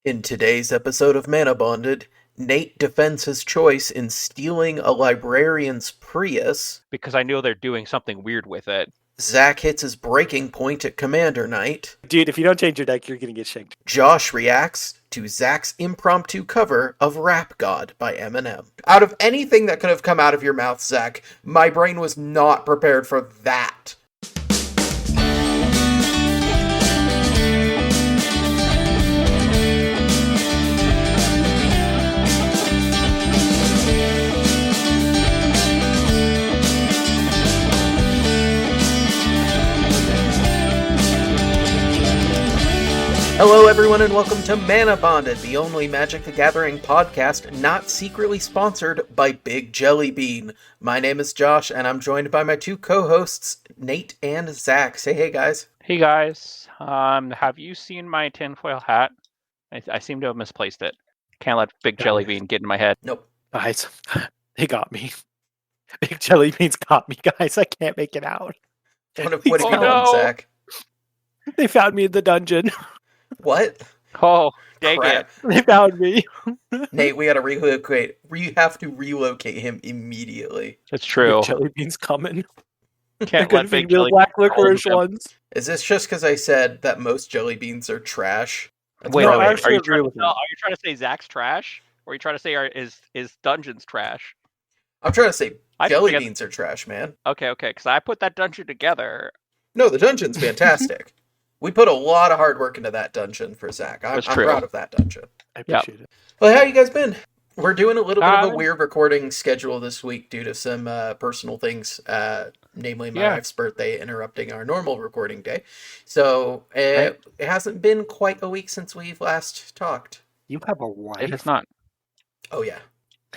In today's episode of Manabonded, Nate defends his choice in stealing a librarian's Prius. Because I know they're doing something weird with it. Zack hits his breaking point at Commander Night. Dude, if you don't change your deck, you're gonna get shanked. Josh reacts to Zack's impromptu cover of Rap God by Eminem. Out of anything that could have come out of your mouth, Zack, my brain was not prepared for that. Hello everyone and welcome to Manabonded, the only Magic the Gathering podcast not secretly sponsored by Big Jelly Bean. My name is Josh and I'm joined by my two co-hosts, Nate and Zack. Say hey guys. Hey guys, have you seen my tinfoil hat? I seem to have misplaced it. Can't let Big Jelly Bean get in my head. Nope. Guys, they got me. Big Jelly Beans got me, guys. I can't make it out. What have you done, Zack? They found me in the dungeon. What? Oh, dang it. They found me. Nate, we gotta relocate. We have to relocate him immediately. It's true. Big Jelly Beans coming. Can't let Big Jelly black Bean licorice hold ones. Is this just because I said that most jelly beans are trash? Wait, No, I Are actually you agree with are you trying to say Zack's trash? Or are you trying to say is Dungeon's trash? I'm trying to say I jelly think beans are trash, man. Okay, because I put that dungeon together. No, the dungeon's fantastic. We put a lot of hard work into that dungeon for Zack. I'm proud of that dungeon. I appreciate it. Well, how you guys been? We're doing a little bit of a Uh, weird recording schedule this week due to some personal things, namely my wife's birthday interrupting our normal recording day. So it hasn't been quite a week since we've last talked. You have a wife? It is not. Oh yeah,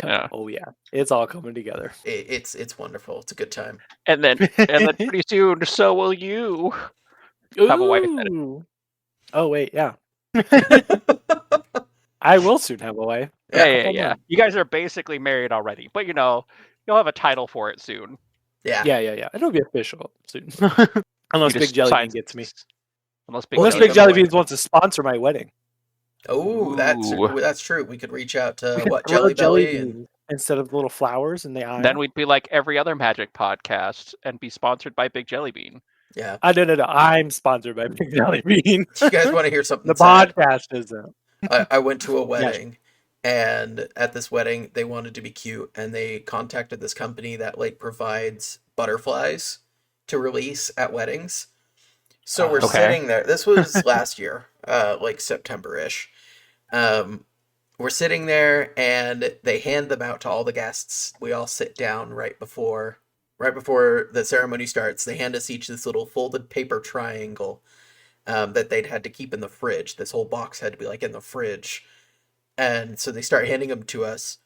Yeah. Oh yeah. It's all coming together. it's wonderful. It's a good time. And then pretty soon, so will you. Have a wife at it. Ooh. Oh wait, yeah. I will soon have a wife. Yeah. You guys are basically married already, but you'll have a title for it soon. Yeah. Yeah. It'll be official soon. Unless You Big just Jelly sign- Bean gets me. Unless Unless Jelly Big Jelly Bean- Beans wants to sponsor my wedding. Oh, Ooh. that's true. We could reach out to We could what throw Jelly jelly Belly and beans instead of the little flowers in the eye. Then we'd be like every other Magic podcast and be sponsored by Big Jelly Bean. yeah. No. I'm sponsored by Big Jelly Bean. You guys want to hear something? The sad? podcast is I went to a wedding, and at this wedding, they wanted to be cute, and they contacted this company that provides butterflies to release at weddings. So we're Okay. sitting there. This was last year, September-ish. We're sitting there, and they hand them out to all the guests. We all sit down right before the ceremony starts. They hand us each this little folded paper triangle that they'd had to keep in the fridge. This whole box had to be in the fridge. And so they start handing them to us.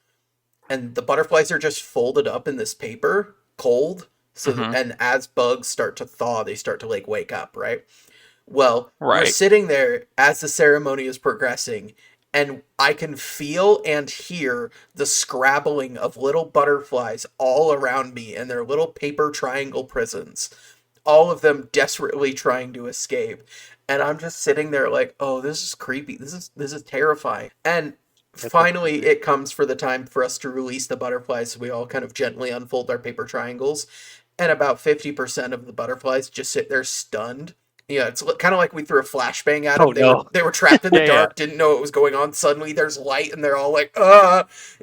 And the butterflies are just folded up in this paper, cold. So and as bugs start to thaw, they start to wake up, right? Well, we're sitting there as the ceremony is progressing, and I can feel and hear the scrabbling of little butterflies all around me in their little paper triangle prisons. All of them desperately trying to escape. And I'm just sitting there oh, this is creepy. This is terrifying. And finally it comes for the time for us to release the butterflies. So we all kind of gently unfold our paper triangles. And about 50% of the butterflies just sit there stunned. Yeah, it's kind of like we threw a flashbang at them. They were trapped in the dark, didn't know what was going on. Suddenly there's light and they're all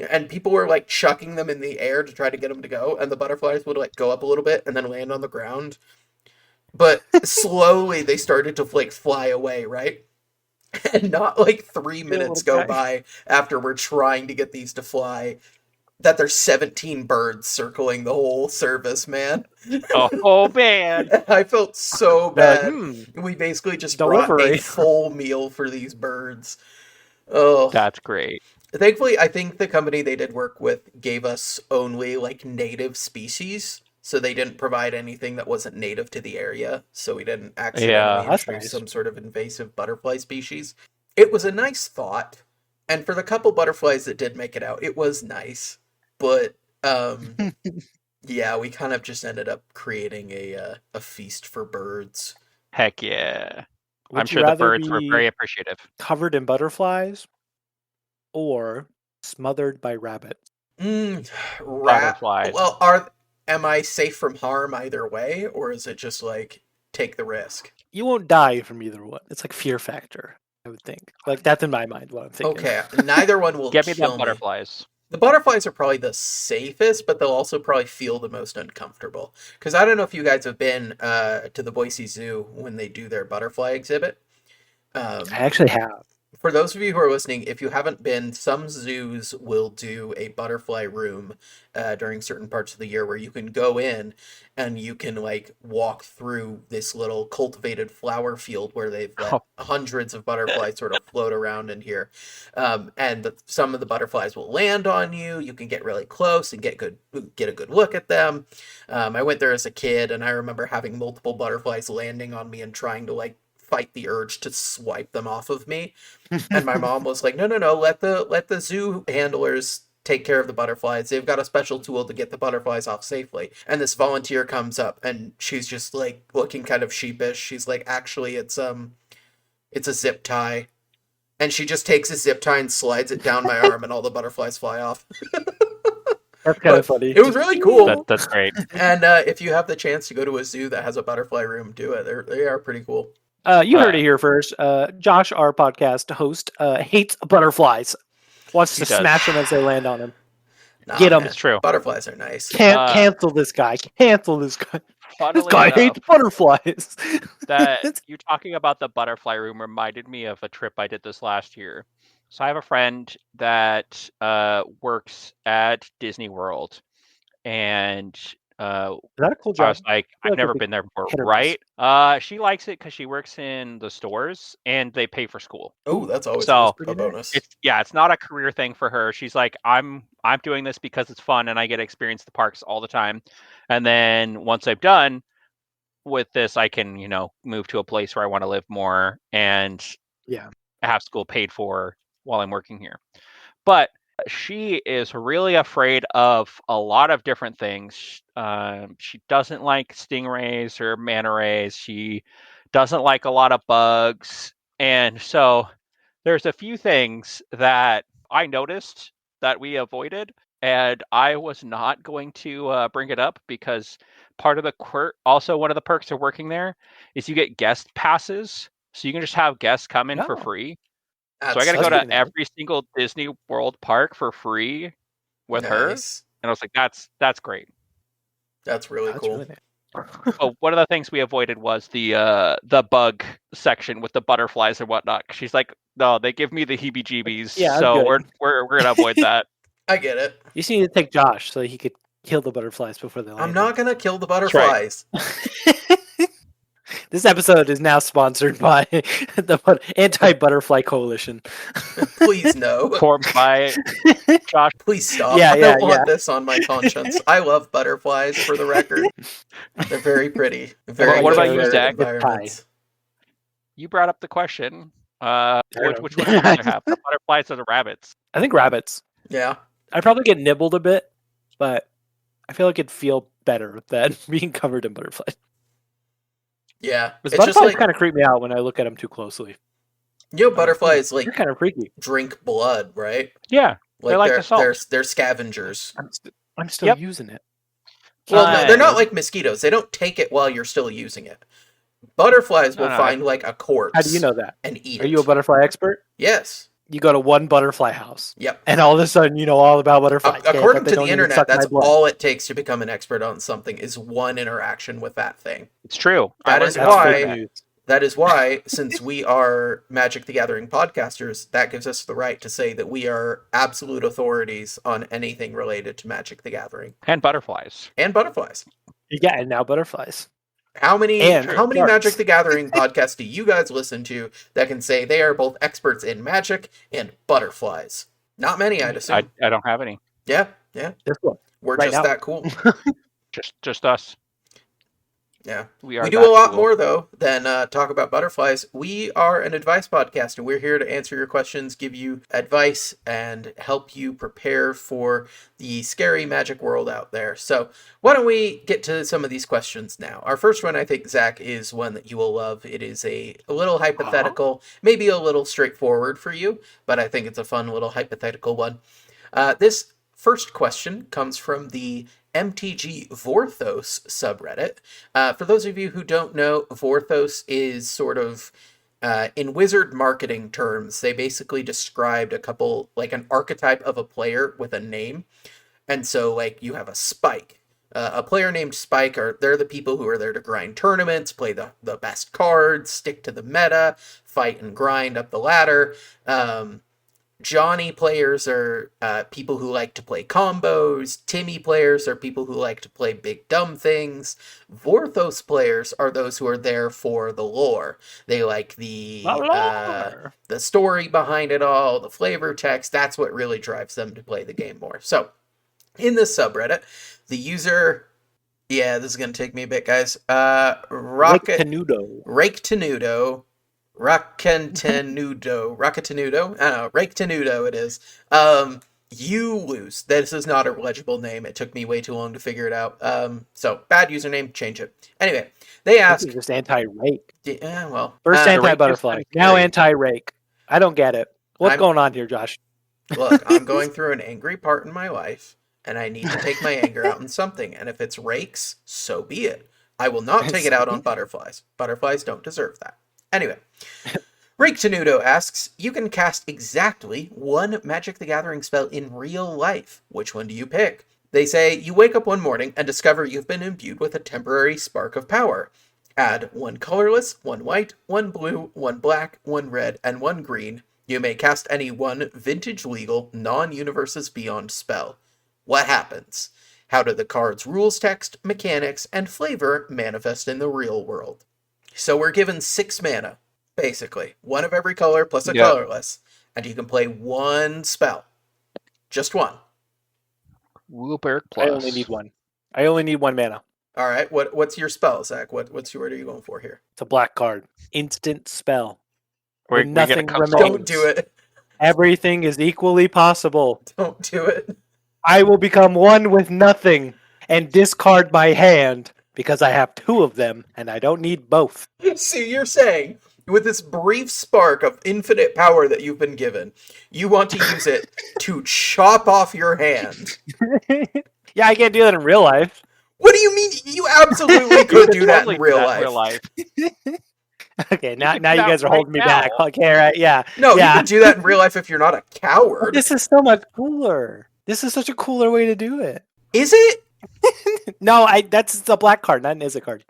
and people were chucking them in the air to try to get them to go. And the butterflies would go up a little bit and then land on the ground. But slowly they started to fly away, right? And not 3 minutes go by after we're trying to get these to fly that there's 17 birds circling the whole service, man. Oh man. I felt so bad. We basically just brought a full meal for these birds. Oh, that's great. Thankfully, I think the company they did work with gave us only native species. So they didn't provide anything that wasn't native to the area. So we didn't accidentally introduce some sort of invasive butterfly species. It was a nice thought. And for the couple butterflies that did make it out, it was nice. But, yeah, we kind of just ended up creating a feast for birds. Heck yeah. I'm sure the birds were very appreciative. Covered in butterflies or smothered by rabbits? Butterflies. Well, am I safe from harm either way, or is it just like take the risk? You won't die from either one. It's like fear factor, I would think. Like that's in my mind what I'm thinking. Okay, neither one will Get me kill them butterflies. The butterflies are probably the safest, but they'll also probably feel the most uncomfortable. Because I don't know if you guys have been to the Boise Zoo when they do their butterfly exhibit. I actually have. For those of you who are listening, if you haven't been, some zoos will do a butterfly room during certain parts of the year where you can go in and you can like walk through this little cultivated flower field where they've let hundreds of butterflies sort of float around in here. Some of the butterflies will land on you. You can get really close and get a good look at them. I went there as a kid and I remember having multiple butterflies landing on me and trying to like fight the urge to swipe them off of me. And my mom was like, no, let the zoo handlers take care of the butterflies. They've got a special tool to get the butterflies off safely. And this volunteer comes up and she's just like looking kind of sheepish. She's like, actually, it's a zip tie. And she just takes a zip tie and slides it down my arm and all the butterflies fly off. That's kind of funny. It was really cool. That's great. And if you have the chance to go to a zoo that has a butterfly room, do it. They are pretty cool. You heard it here first. Josh, our podcast host, hates butterflies. Wants to smash them as they land on him. Nah, Get them. It's true. Butterflies are nice. Cancel this guy. Cancel this guy. This guy enough, hates butterflies. That you talking about the butterfly room reminded me of a trip I did this last year. So I have a friend that works at Disney World, and Is that a cool job? I was like, I've never been there before, right? She likes it because she works in the stores and they pay for school. Oh, that's always So a bonus. It's not a career thing for her. She's like, I'm doing this because it's fun and I get to experience the parks all the time. And then once I'm done with this, I can, move to a place where I want to live more and have school paid for while I'm working here. But she is really afraid of a lot of different things. She doesn't like stingrays or manta rays. She doesn't like a lot of bugs. And so there's a few things that I noticed that we avoided. And I was not going to bring it up because part of the also one of the perks of working there is you get guest passes. So you can just have guests come in for free. So I got to go to every single Disney World park for free with her. And I was like, that's great. That's really cool. Really Oh, one of the things we avoided was the bug section with the butterflies and whatnot. She's like, no, they give me the heebie-jeebies. Yeah, so we're gonna avoid that. I get it. You just need to take Josh so he could kill the butterflies before they land. I'm not gonna kill the butterflies. This episode is now sponsored by the Anti-Butterfly Coalition. Please no. Formed by Josh. Please stop. I don't want this on my conscience. I love butterflies, for the record. They're very pretty. What about you, Zack? You brought up the question. Which one would you rather have, the butterflies or the rabbits? I think rabbits. Yeah. I'd probably get nibbled a bit, but I feel like it'd feel better than being covered in butterflies. Yeah, it's butterflies just kind of creep me out when I look at them too closely. Butterflies like kind of freaky. Drink blood, right? Yeah, like the salt. They're scavengers. I'm still using it. Well, no, they're not like mosquitoes. They don't take it while you're still using it. Butterflies will find like a corpse. How do you know that? And eat it. Are you a butterfly expert? Yes. You go to one butterfly house. Yep. And all of a sudden you know all about butterflies. According to the internet, that's all it takes to become an expert on something is one interaction with that thing. It's true. That is why, since we are Magic the Gathering podcasters, that gives us the right to say that we are absolute authorities on anything related to Magic the Gathering. And butterflies. Yeah, and now butterflies. How many Magic the Gathering podcasts do you guys listen to that can say they are both experts in magic and butterflies? Not many, I'd assume. I don't have any. Yeah. We're just that cool. just us. Yeah. We are We do that a lot cool. more, though, than talk about butterflies. We are an advice podcast, and we're here to answer your questions, give you advice, and help you prepare for the scary magic world out there. So why don't we get to some of these questions now? Our first one, I think, Zach, is one that you will love. It is a little hypothetical, maybe a little straightforward for you, but I think it's a fun little hypothetical one. This first question comes from the MTG Vorthos subreddit. For those of you who don't know, Vorthos is sort of, in wizard marketing terms, they basically described a couple, like an archetype of a player with a name. And so, like, you have a Spike. A player named Spike, they're the people who are there to grind tournaments, play the best cards, stick to the meta, fight and grind up the ladder. Johnny players are people who like to play combos. Timmy players are people who like to play big dumb things. Vorthos players are those who are there for the lore. They like the story behind it all, the flavor text. That's what really drives them to play the game more. So, in this subreddit, the user... Yeah, this is going to take me a bit, guys. Rake Tenudo. Rakatanudo. I don't know. Rake Tenudo it is. You lose. This is not a legible name. It took me way too long to figure it out. So, bad username, change it. Anyway, they ask... This is just anti-rake. Yeah, well... First anti-butterfly, now anti-rake. I don't get it. What's going on here, Josh? Look, I'm going through an angry part in my life, and I need to take my anger out on something. And if it's rakes, so be it. I will not take it out on butterflies. Butterflies don't deserve that. Anyway, Rake Tenudo asks, you can cast exactly one Magic the Gathering spell in real life. Which one do you pick? They say, you wake up one morning and discover you've been imbued with a temporary spark of power. Add one colorless, one white, one blue, one black, one red, and one green. You may cast any one vintage legal, non-universes beyond spell. What happens? How do the card's rules text, mechanics, and flavor manifest in the real world? So we're given 6 mana, basically. One of every color plus a colorless. And you can play one spell. Just one. Wilbert plus. I only need one mana. Alright, what's your spell, Zach? What are you going for here? It's a black card. Instant spell. Where nothing remains. Don't do it. Everything is equally possible. Don't do it. I will become one with nothing and discard my hand because I have 2 of them and I don't need both. See, you're saying, with this brief spark of infinite power that you've been given, you want to use it to chop off your hand. Yeah, I can't do that in real life. What do you mean? You absolutely could do that in real life. Okay, now you guys are holding me back. Okay, right? Yeah. No, you can do that in real life if you're not a coward. This is so much cooler. This is such a cooler way to do it. Is it? No, that's the black card, not an Is it card.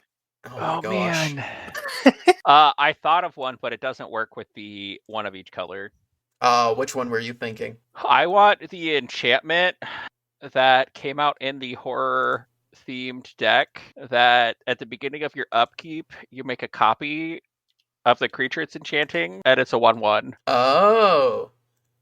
Oh man. I thought of one, but it doesn't work with the one of each color. Which one were you thinking? I want the enchantment that came out in the horror themed deck that at the beginning of your upkeep, you make a copy of the creature it's enchanting, and it's a 1/1. Oh.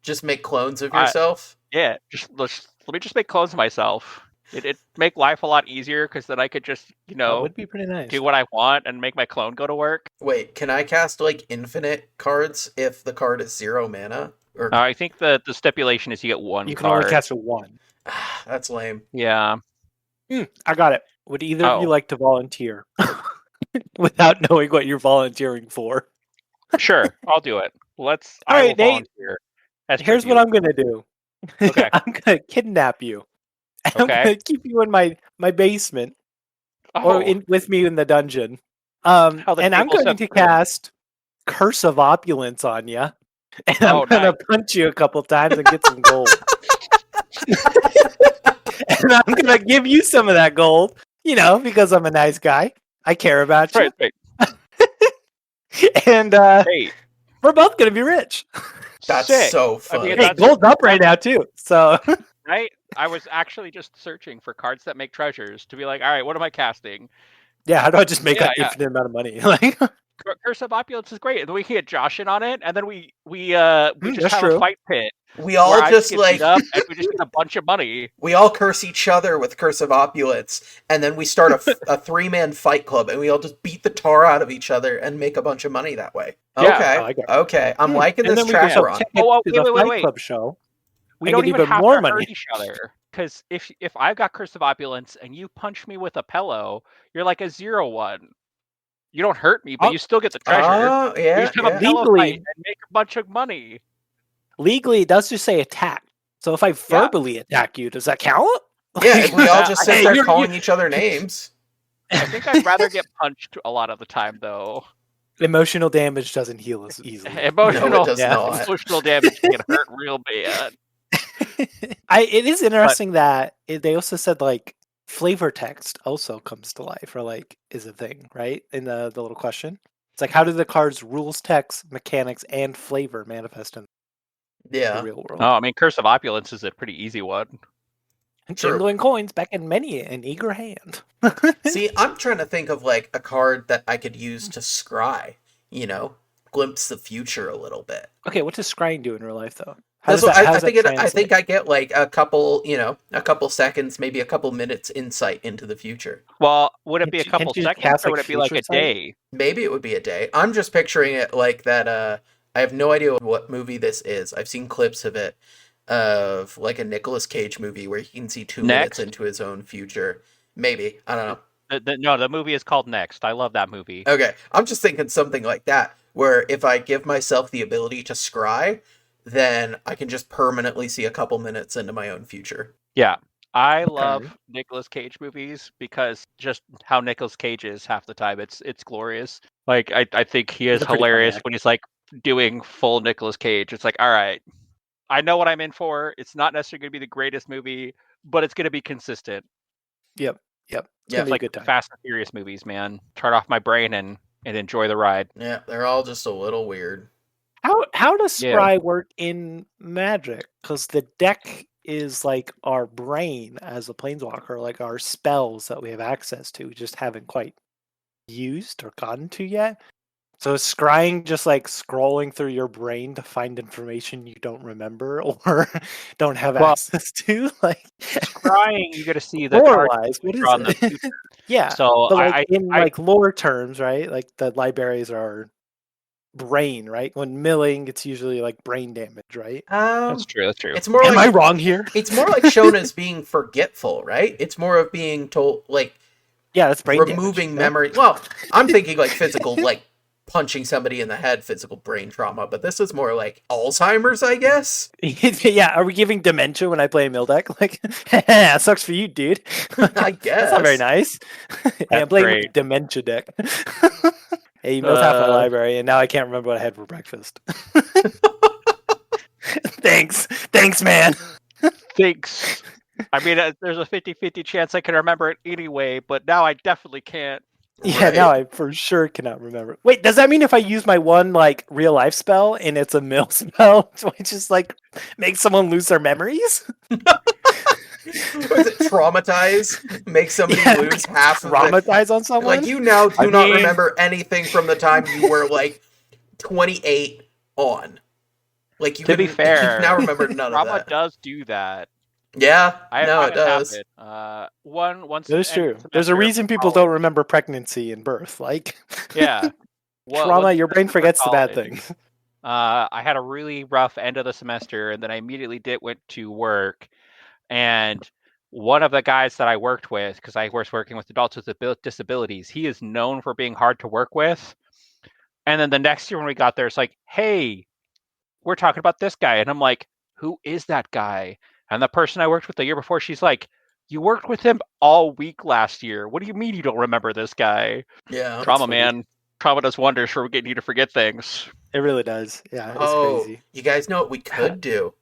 Just make clones of yourself? Yeah, let me just make clones of myself. It'd make life a lot easier because then I could just, that would be pretty nice. Do what I want and make my clone go to work. Wait, can I cast like infinite cards if the card is 0 mana? Or I think the stipulation is you get 1 You can card. only cast a 1. That's lame. Yeah. I got it. Would either of you like to volunteer without knowing what you're volunteering for? Sure, I'll do it. All right, Nate. Volunteer. Here's what I'm gonna do. Okay. I'm gonna kidnap you. I'm gonna keep you in my basement or with me in the dungeon. And I'm going to cast Curse of Opulence on you, and I'm gonna punch you a couple times and get some gold. And I'm gonna give you some of that gold, because I'm a nice guy. I care about you. Right. And we're both gonna be rich. That's Sick. so fun. Hey, gold's up right now too. So right, I was actually just searching for cards that make treasures to be like, all right, what am I casting? Yeah, how do I just make an infinite amount of money? Like, Curse of Opulence is great, and then we can get Josh in on it, and then we just have a fight pit. We all just get beat up, and we just get a bunch of money. We all curse each other with Curse of Opulence, and then we start a 3-man fight club, and we all just beat the tar out of each other and make a bunch of money that way. Yeah, okay. I'm liking this track we're on. Wait. Club show. We don't even have to hurt each other. Because if I've got Curse of Opulence and you punch me with a pillow, you're like a 0-1. You don't hurt me, but you still get the treasure. You just have a pillow fight and make a bunch of money. Legally, it does just say attack. So if I verbally attack you, does that count? Yeah, if we all just sit there calling each other names. I think I'd rather get punched a lot of the time, though. Emotional damage doesn't heal as easily. Emotional damage can hurt real bad. It is interesting that they also said like flavor text also comes to life, or like is a thing, right? In the little question, it's like how do the card's rules, text, mechanics, and flavor manifest in the real world? Oh, I mean, Curse of Opulence is a pretty easy one. Jingling coins back in many an eager hand. See, I'm trying to think of like a card that I could use to scry. Glimpse the future a little bit. Okay, what does scrying do in real life though? I think I get like a couple seconds, maybe a couple minutes insight into the future. Well, would it be a couple seconds or would it be like a day? Maybe it would be a day. I'm just picturing it like that. I have no idea what movie this is. I've seen clips of it, of like a Nicolas Cage movie where he can see 2 minutes into his own future. Maybe. I don't know. No, the movie is called Next. I love that movie. Okay. I'm just thinking something like that, where if I give myself the ability to scry, then I can just permanently see a couple minutes into my own future. Yeah. I love Nicolas Cage movies because just how Nicolas Cage is half the time, it's glorious. Like, I think he is hilarious when he's like doing full Nicolas Cage. It's like, all right, I know what I'm in for. It's not necessarily going to be the greatest movie, but it's going to be consistent. Yep. It's like good time. Fast and Furious movies, man. Turn off my brain and enjoy the ride. Yeah, they're all just a little weird. How does scry work in Magic? Because the deck is like our brain as a planeswalker, like our spells that we have access to, we just haven't quite used or gotten to yet. So is scrying just like scrolling through your brain to find information you don't remember or don't have access to? Like scrying, you got to see the cards. What is it? Yeah. So but like lore terms, right? Like the libraries are brain, right? When milling, it's usually like brain damage, right? That's true. It's more. Am I wrong here? It's more like shown as being forgetful, right? It's more of being told like, that's brain removing memory. Well, I'm thinking like physical, like punching somebody in the head, physical brain trauma. But this is more like Alzheimer's, I guess. Yeah. Are we giving dementia when I play a mill deck? Like, that sucks for you, dude. I guess that's not very nice. I'm playing a dementia deck. Hey, you milled half my library, and now I can't remember what I had for breakfast. Thanks, man. Thanks. I mean, there's a 50-50 chance I can remember it anyway, but now I definitely can't. Yeah, right. Now I for sure cannot remember. Wait, does that mean if I use my one like real life spell and it's a mill spell, do I just like make someone lose their memories? Was it traumatize? Make somebody lose half of traumatize on someone? Like, you now do not remember anything from the time you were like 28 on. Like, you to be fair, you now remember none of that. Trauma does do that. Yeah, it does. Once it is true. There's a reason people don't remember pregnancy and birth. Like, yeah, trauma. Your brain forgets the bad things. I had a really rough end of the semester, and then I immediately went to work. And one of the guys that I worked with, because I was working with adults with disabilities, he is known for being hard to work with. And then the next year when we got there, it's like, hey, we're talking about this guy. And I'm like, who is that guy? And the person I worked with the year before, she's like, you worked with him all week last year. What do you mean you don't remember this guy? Yeah. Trauma, man. Trauma does wonders for getting you to forget things. It really does. Yeah, it's crazy. You guys know what we could do?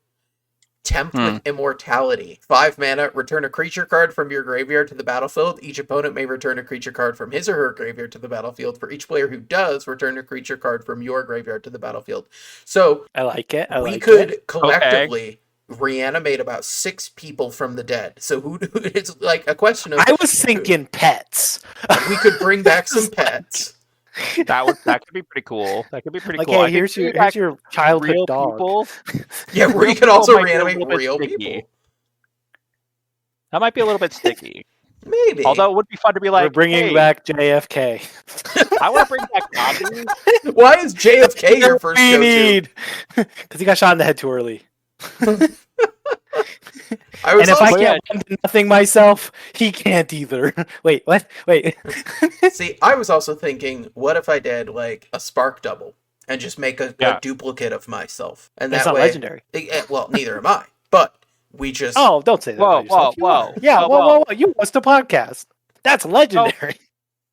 Tempt with Immortality. 5 mana, return a creature card from your graveyard to the battlefield. Each opponent may return a creature card from his or her graveyard to the battlefield. For each player who does, return a creature card from your graveyard to the battlefield. So I like it. We could collectively reanimate about 6 people from the dead. So who it's like a question of I was thinking pets. We could bring back some pets. That could be pretty cool. That could be pretty cool. Hey, here's your childhood real dog. People, yeah, where you can also reanimate real people. That might be a little bit sticky. Maybe. Although it would be fun to be like, we're bringing back JFK. I want to bring back Bobby. Why is JFK your first go-to? Because he got shot in the head too early. And if I can't do nothing myself, he can't either. Wait, what? Wait. See, I was also thinking, what if I did like a spark double and just make a duplicate of myself? And that's that not way, legendary. Well, neither am I. But we just... Oh, don't say that. Whoa. Yeah, whoa. You host a podcast. That's legendary.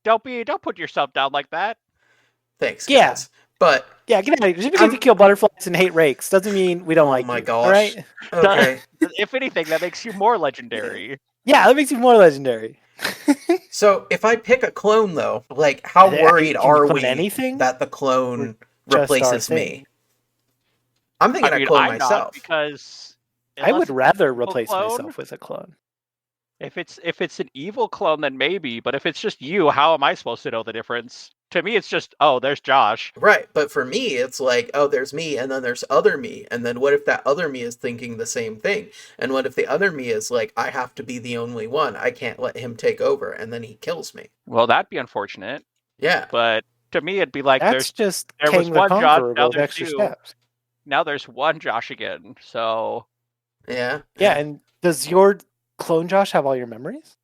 Don't put yourself down like that. Thanks, guys. But... Yeah, get out of here. Just because you kill butterflies and hate rakes doesn't mean we don't like you. Oh my gosh. All right? Okay. If anything, that makes you more legendary. Yeah, that makes you more legendary. So, if I pick a clone, though, like, how worried are we that the clone replaces me? I'm thinking I clone myself. Not, because I would rather replace myself with a clone. If it's an evil clone, then maybe. But if it's just you, how am I supposed to know the difference? To me, it's just, oh, there's Josh. Right, but for me, it's like, oh, there's me, and then there's other me, and then what if that other me is thinking the same thing? And what if the other me is like, I have to be the only one, I can't let him take over, and then he kills me? Well, that'd be unfortunate. Yeah. But to me, it'd be like, there was one Josh, now there's extra steps. Now there's one Josh again, so... Yeah, and does your clone Josh have all your memories?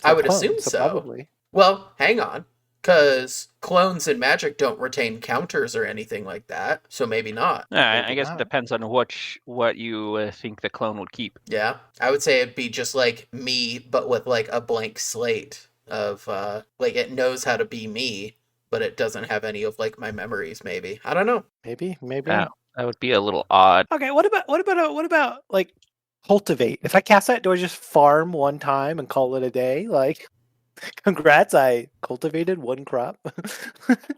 I would assume so. Probably. Well, hang on. Because clones in Magic don't retain counters or anything like that, so maybe not. I guess it depends on what you think the clone would keep. Yeah, I would say it'd be just like me, but with like a blank slate of like it knows how to be me, but it doesn't have any of like my memories. Maybe I don't know. Maybe. That would be a little odd. Okay, what about like cultivate? If I cast that, do I just farm one time and call it a day? Like. Congrats, I cultivated one crop.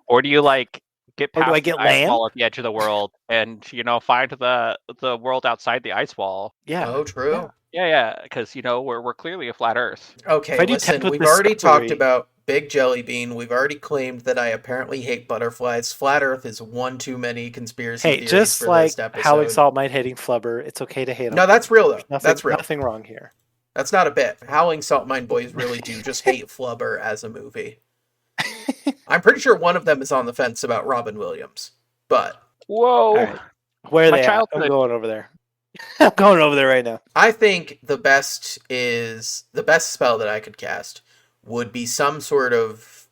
Or do you like get past do I get the ice wall at the edge of the world and find the world outside the ice wall? Yeah. Oh, true. Yeah, because we're clearly a flat Earth. Okay, listen, we've already talked about Big Jelly Bean. We've already claimed that I apparently hate butterflies. Flat Earth is one too many conspiracy theories just for like this episode. Howling Salt Might hating Flubber, it's okay to hate him. No, that's real though. That's real. Nothing wrong here. That's not a bit. Howling Salt Mine Boys really do just hate Flubber as a movie. I'm pretty sure one of them is on the fence about Robin Williams. But whoa, right. Where are they at? I'm going over there. I'm going over there right now. I think the best spell that I could cast would be some sort of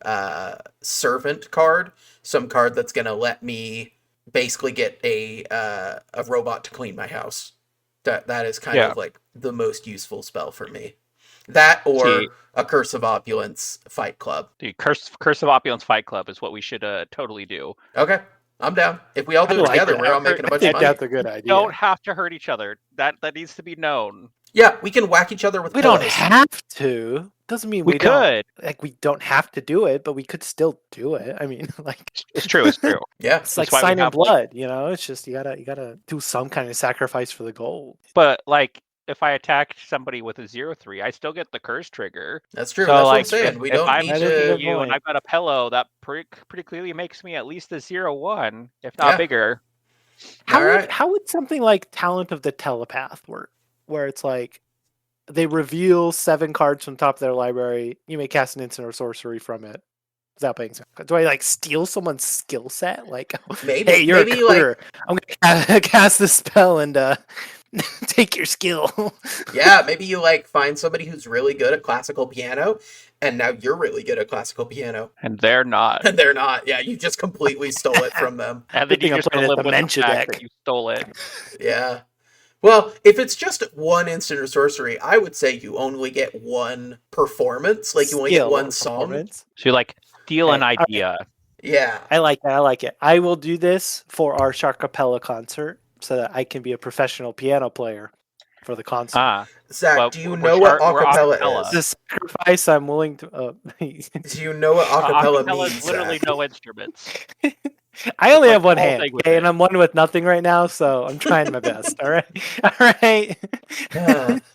servant card, some card that's going to let me basically get a robot to clean my house. That is kind of like the most useful spell for me. That or a Curse of Opulence Fight Club. Dude, Curse of Opulence Fight Club is what we should totally do. Okay, I'm down. If we all do it together, we're all making a bunch of money. That's a good idea. Don't have to hurt each other. That needs to be known. Yeah, we can whack each other with pillows. We don't have to. Doesn't mean we could. Like, we don't have to do it, but we could still do it. I mean, like... It's true. Yeah. It's like signing blood, It's just, you gotta do some kind of sacrifice for the gold. But, like, if I attack somebody with a 0/3, I still get the curse trigger. That's true. So, that's what I'm saying. We don't need to... you and I've got a pillow, that pretty clearly makes me at least a 0/1, if not bigger. How would something like Talent of the Telepath work? Where it's like, they reveal 7 cards from the top of their library. You may cast an instant or sorcery from it. Without paying. Do I like steal someone's skill set? Like, maybe, hey, you're a cooler. I'm gonna cast this spell and take your skill. Yeah, maybe you like find somebody who's really good at classical piano, and now you're really good at classical piano, and they're not. And they're not. Yeah, you just completely stole it from them. And then you just live with the fact that you stole it. Yeah. Well, if it's just one instant or sorcery, I would say you only get one performance. Like, you only get one song. So you, like, steal an idea. Okay. Yeah. I like that. I like it. I will do this for our Sharkapella concert so that I can be a professional piano player. for the console. Zach, do you know what acapella is? The sacrifice I'm willing to. Do you know what acapella means? Is literally Zach? no instruments. I only have one hand, okay, and I'm one with nothing right now, so I'm trying my best. All right.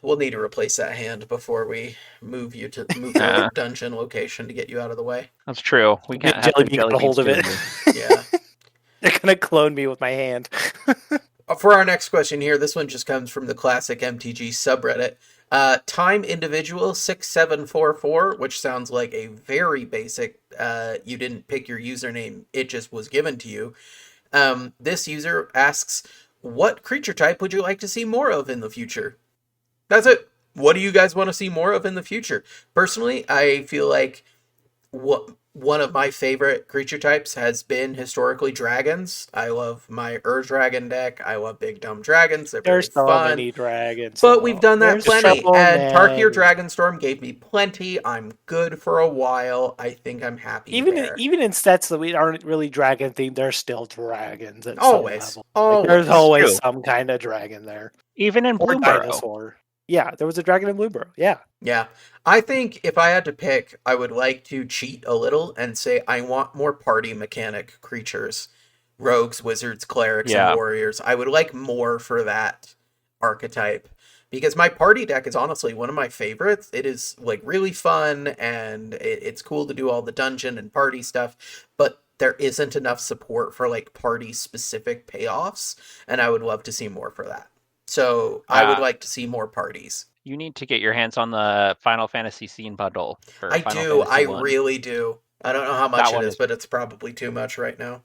We'll need to replace that hand before we move to the dungeon location to get you out of the way. That's true. We can't have Jellybean get a hold of it. Yeah, they're gonna clone me with my hand. For our next question here, this one just comes from the classic MTG subreddit. Time Individual 6744, which sounds like a very basic, you didn't pick your username, it just was given to you. This user asks, what creature type would you like to see more of in the future? That's it. What do you guys want to see more of in the future? Personally, I feel like one of my favorite creature types has been historically dragons. I love my Dragon deck. I love big dumb dragons. There's so fun. Many dragons. But we've done that plenty. And Tarkir Dragonstorm gave me plenty. I'm good for a while. I think I'm happy even in sets that we aren't really dragon themed, there's still dragons at always. Some level. Like, there's always some kind of dragon there. Even in Blue Dinosaur. Yeah, there was a dragon in Blueborough. Yeah. Yeah. I think if I had to pick, I would like to cheat a little and say I want more party mechanic creatures. Rogues, wizards, clerics, and warriors. I would like more for that archetype. Because my party deck is honestly one of my favorites. It is like really fun and it's cool to do all the dungeon and party stuff. But there isn't enough support for like party specific payoffs. And I would love to see more for that. So I would like to see more parties. You need to get your hands on the Final Fantasy Scene Bundle. I do. I really do. I don't know how much it is, but it's probably too much right now.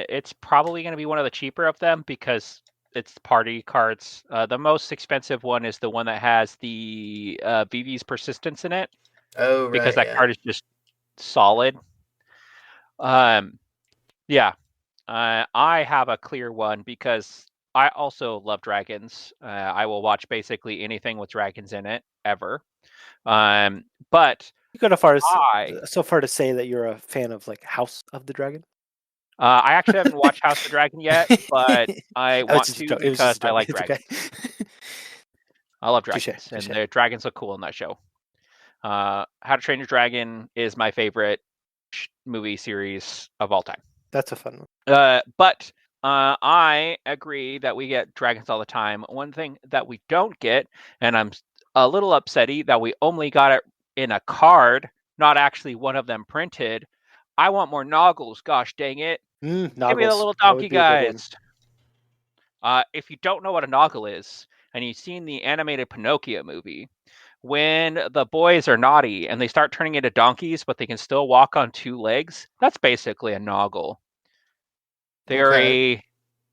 It's probably going to be one of the cheaper of them because it's party cards. The most expensive one is the one that has the Vivi's Persistence in it. Oh, right. Because that card is just solid. Yeah. I have a clear one because I also love dragons. I will watch basically anything with dragons in it ever. But you go so far to say that you're a fan of like House of the Dragon. I actually haven't watched House of the Dragon yet, but I want to because I like dragons. Okay. I love dragons, and the dragons look cool in that show. How to Train Your Dragon is my favorite movie series of all time. That's a fun one. But I agree that we get dragons all the time. One thing that we don't get, and I'm a little upsetty that we only got it in a card, not actually one of them printed. I want more Noggles, gosh dang it. Give me the little donkey guys. If you don't know what a Noggle is, and you've seen the animated Pinocchio movie, when the boys are naughty and they start turning into donkeys, but they can still walk on two legs, that's basically a Noggle. They're a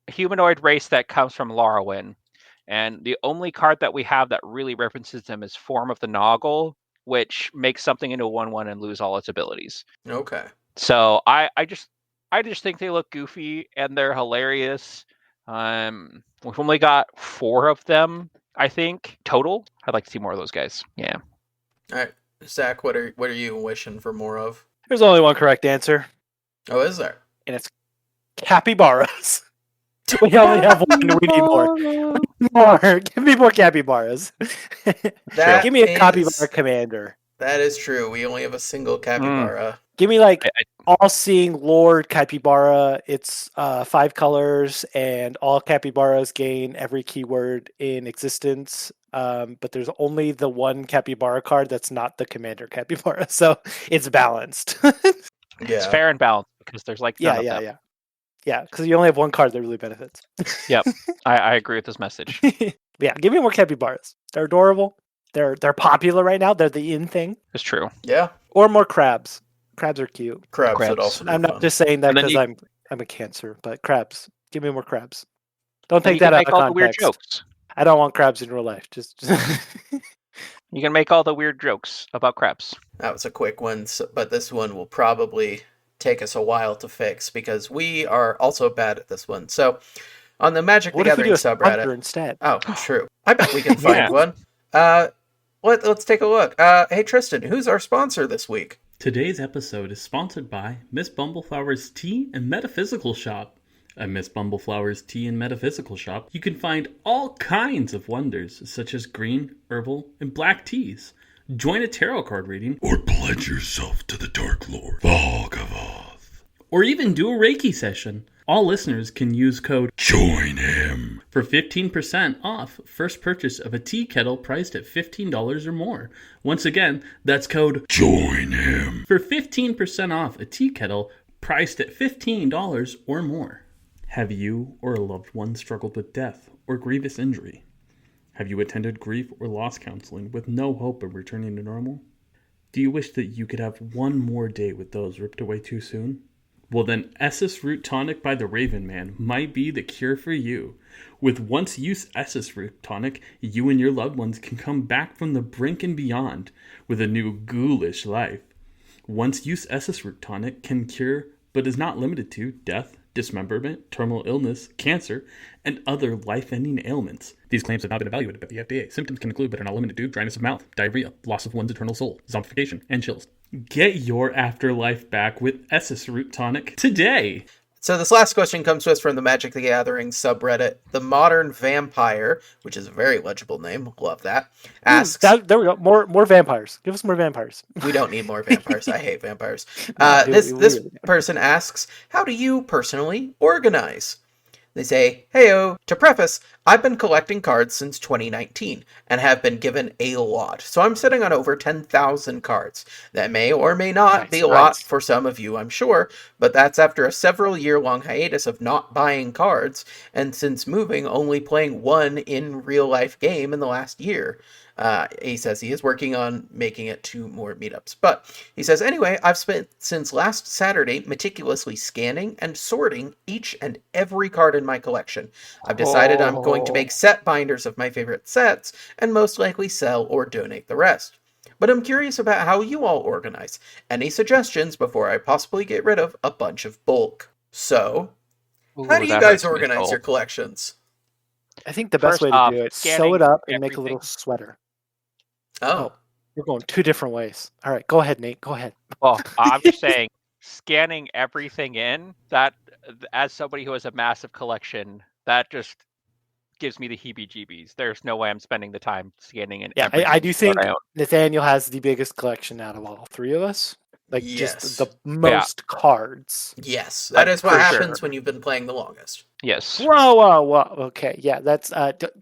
humanoid race that comes from Lorwyn, and the only card that we have that really references them is Form of the Noggle, which makes something into a 1/1 and lose all its abilities. Okay. So I just think they look goofy and they're hilarious. We've only got 4 of them, I think, total. I'd like to see more of those guys. Yeah. All right, Zach, what are you wishing for more of? There's only one correct answer. Oh, is there? And it's capybaras. We only have one. We need more. Give me more capybaras. Give me a capybara commander. That is true. We only have a single capybara. Give me like all-seeing Lord capybara. It's 5 colors, and all capybaras gain every keyword in existence. But there's only the one capybara card that's not the commander capybara, so it's balanced. It's fair and balanced because there's like yeah, because you only have one card that really benefits. Yep, I agree with this message. Yeah, give me more capybaras. They're adorable. They're popular right now. They're the in thing. It's true. Yeah. Or more crabs. Crabs are cute. Crabs. Would also I'm not just saying that because I'm a Cancer, but crabs. Give me more crabs. Don't take that out of context. All the weird jokes. I don't want crabs in real life. Just You can make all the weird jokes about crabs. That was a quick one, but this one will probably take us a while to fix because we are also bad at this one. So, on the Magic the Gathering subreddit instead. Oh, true. I bet we can find one. Let's take a look. Hey Tristan, who's our sponsor this week? Today's episode is sponsored by Miss Bumbleflower's Tea and Metaphysical Shop. At Miss Bumbleflower's Tea and Metaphysical Shop, you can find all kinds of wonders, such as green, herbal, and black teas. Join a tarot card reading, or pledge yourself to the Dark Lord, Valgavoth. Or even do a Reiki session. All listeners can use code JOINHIM for 15% off first purchase of a tea kettle priced at $15 or more. Once again, that's code JOINHIM for 15% off a tea kettle priced at $15 or more. Have you or a loved one struggled with death or grievous injury? Have you attended grief or loss counseling with no hope of returning to normal? Do you wish that you could have one more day with those ripped away too soon? Well then, Essus Root Tonic by the Raven Man might be the cure for you. With once-use Essus Root Tonic, you and your loved ones can come back from the brink and beyond with a new ghoulish life. Once-use Essus Root Tonic can cure, but is not limited to, death, dismemberment, terminal illness, cancer, and other life-ending ailments. These claims have not been evaluated by the FDA. Symptoms can include, but are not limited to, dryness of mouth, diarrhea, loss of one's eternal soul, zombification, and chills. Get your afterlife back with Essus Root Tonic today! So this last question comes to us from the Magic the Gathering subreddit. The Modern Vampire, which is a very legible name, love that, asks... there we go, more vampires. Give us more vampires. We don't need more vampires. I hate vampires. This person asks, how do you personally organize? They say, heyo, to preface, I've been collecting cards since 2019 and have been given a lot. So I'm sitting on over 10,000 cards. That may or may not be a lot for some of you, I'm sure, but that's after a several year-long hiatus of not buying cards, and since moving, only playing one in real-life game in the last year. He says he is working on making it to more meetups. But he says, anyway, I've spent since last Saturday meticulously scanning and sorting each and every card in my collection. I've decided I'm going to make set binders of my favorite sets and most likely sell or donate the rest. But I'm curious about how you all organize. Any suggestions before I possibly get rid of a bunch of bulk? So, how do you guys organize your collections? I think the best way to do it, sew it up and make a little sweater. Oh, you're going two different ways. All right, go ahead, Nate. Go ahead. Well, I'm just saying, scanning everything in, that, as somebody who has a massive collection, that just gives me the heebie-jeebies. There's no way I'm spending the time scanning in. Yeah, I do think Nathaniel has the biggest collection out of all three of us. Like, just the most cards. Yes, that is what happens when you've been playing the longest. Yes. Whoa. Okay, yeah, that's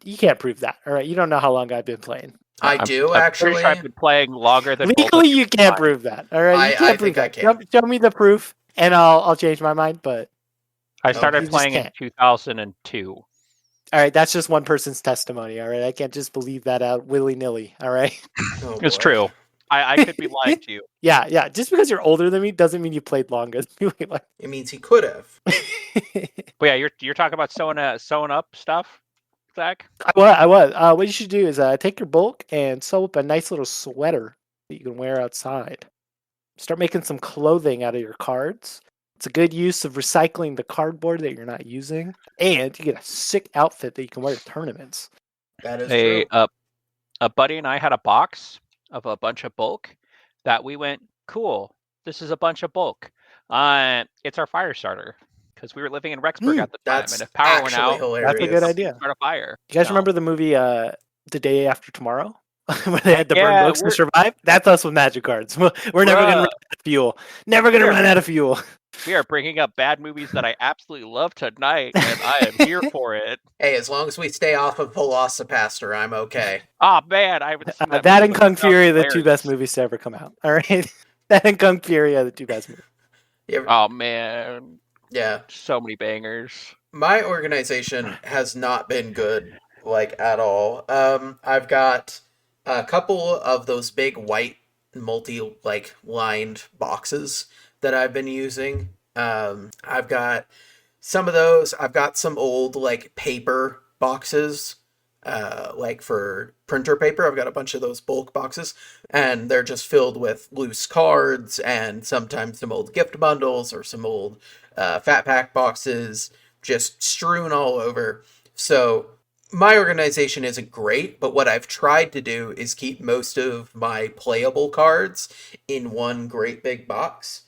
you can't prove that. All right, you don't know how long I've been playing. I do actually. Sure I've been playing longer than legally. You can't prove that. All right, you can't prove that. Show me the proof, and I'll change my mind. But I started playing in 2002. All right, that's just one person's testimony. All right, I can't just believe that out willy nilly. All right, it's true. I could be lying to you. Yeah. Just because you're older than me doesn't mean you played longer. It means he could have. But yeah, you're talking about sewing up stuff, Zach? I was. What you should do is take your bulk and sew up a nice little sweater that you can wear outside. Start making some clothing out of your cards. It's a good use of recycling the cardboard that you're not using, and you get a sick outfit that you can wear to tournaments. That is true. A buddy and I had a box of a bunch of bulk that we went, cool, this is a bunch of bulk. It's our fire starter, because we were living in Rexburg at the time, and if power went out, hilarious. That's a good idea. Start a fire. You guys remember the movie The Day After Tomorrow? Where they had to burn books to survive? That's us with magic cards. We're never going to run out of fuel. Never going to run out of fuel. We are bringing up bad movies that I absolutely love tonight, and I am here for it. Hey, as long as we stay off of Velocipaster, I'm okay. Oh man, I haven't seen that. That and Kung Fury are the two best movies to ever come out. All right, that and Kung Fury are the two best movies. Oh man, yeah, so many bangers. My organization has not been good, like, at all. I've got a couple of those big white lined boxes that I've been using. I've got some of those. I've got some old paper boxes, for printer paper. I've got a bunch of those bulk boxes, and they're just filled with loose cards and sometimes some old gift bundles or some old fat pack boxes just strewn all over. So my organization isn't great, but what I've tried to do is keep most of my playable cards in one great big box.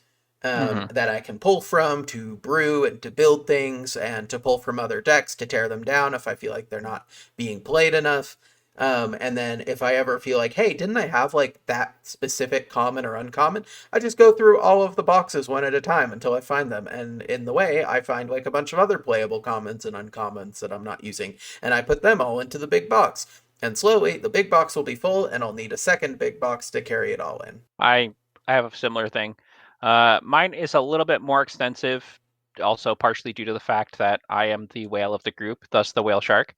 that I can pull from to brew and to build things, and to pull from other decks to tear them down if I feel like they're not being played enough. And then if I ever feel like, hey, didn't I have like that specific common or uncommon? I just go through all of the boxes one at a time until I find them. And in the way, I find like a bunch of other playable commons and uncommons that I'm not using, and I put them all into the big box. And slowly, the big box will be full, and I'll need a second big box to carry it all in. I have a similar thing. Mine is a little bit more extensive, also partially due to the fact that I am the whale of the group, thus the whale shark.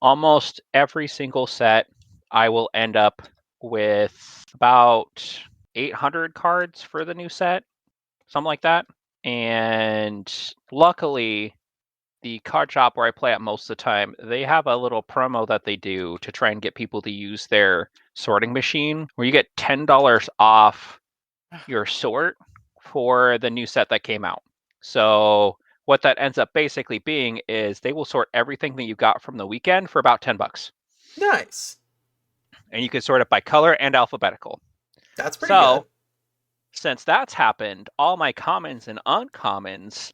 Almost every single set, I will end up with about 800 cards for the new set, something like that. And luckily, the card shop where I play at most of the time, they have a little promo that they do to try and get people to use their sorting machine, where you get $10 off your sort for the new set that came out. So what that ends up basically being is they will sort everything that you got from the weekend for about $10. Nice. And you can sort it by color and alphabetical. That's pretty good. Since that's happened, all my commons and uncommons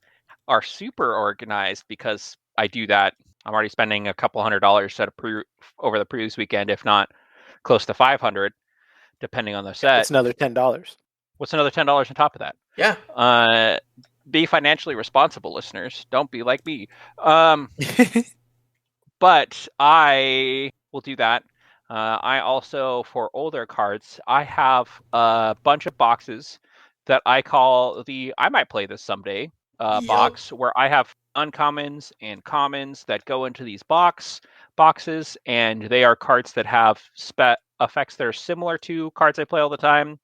are super organized because I do that. I'm already spending a couple $100 over the previous weekend, if not close to 500, depending on the set. It's another $10. What's another $10 on top of that? Yeah. Be financially responsible, listeners. Don't be like me. But I will do that. I also, for older cards, I have a bunch of boxes that I call the I might play this someday box, where I have uncommons and commons that go into these boxes, and they are cards that have effects that are similar to cards I play all the time.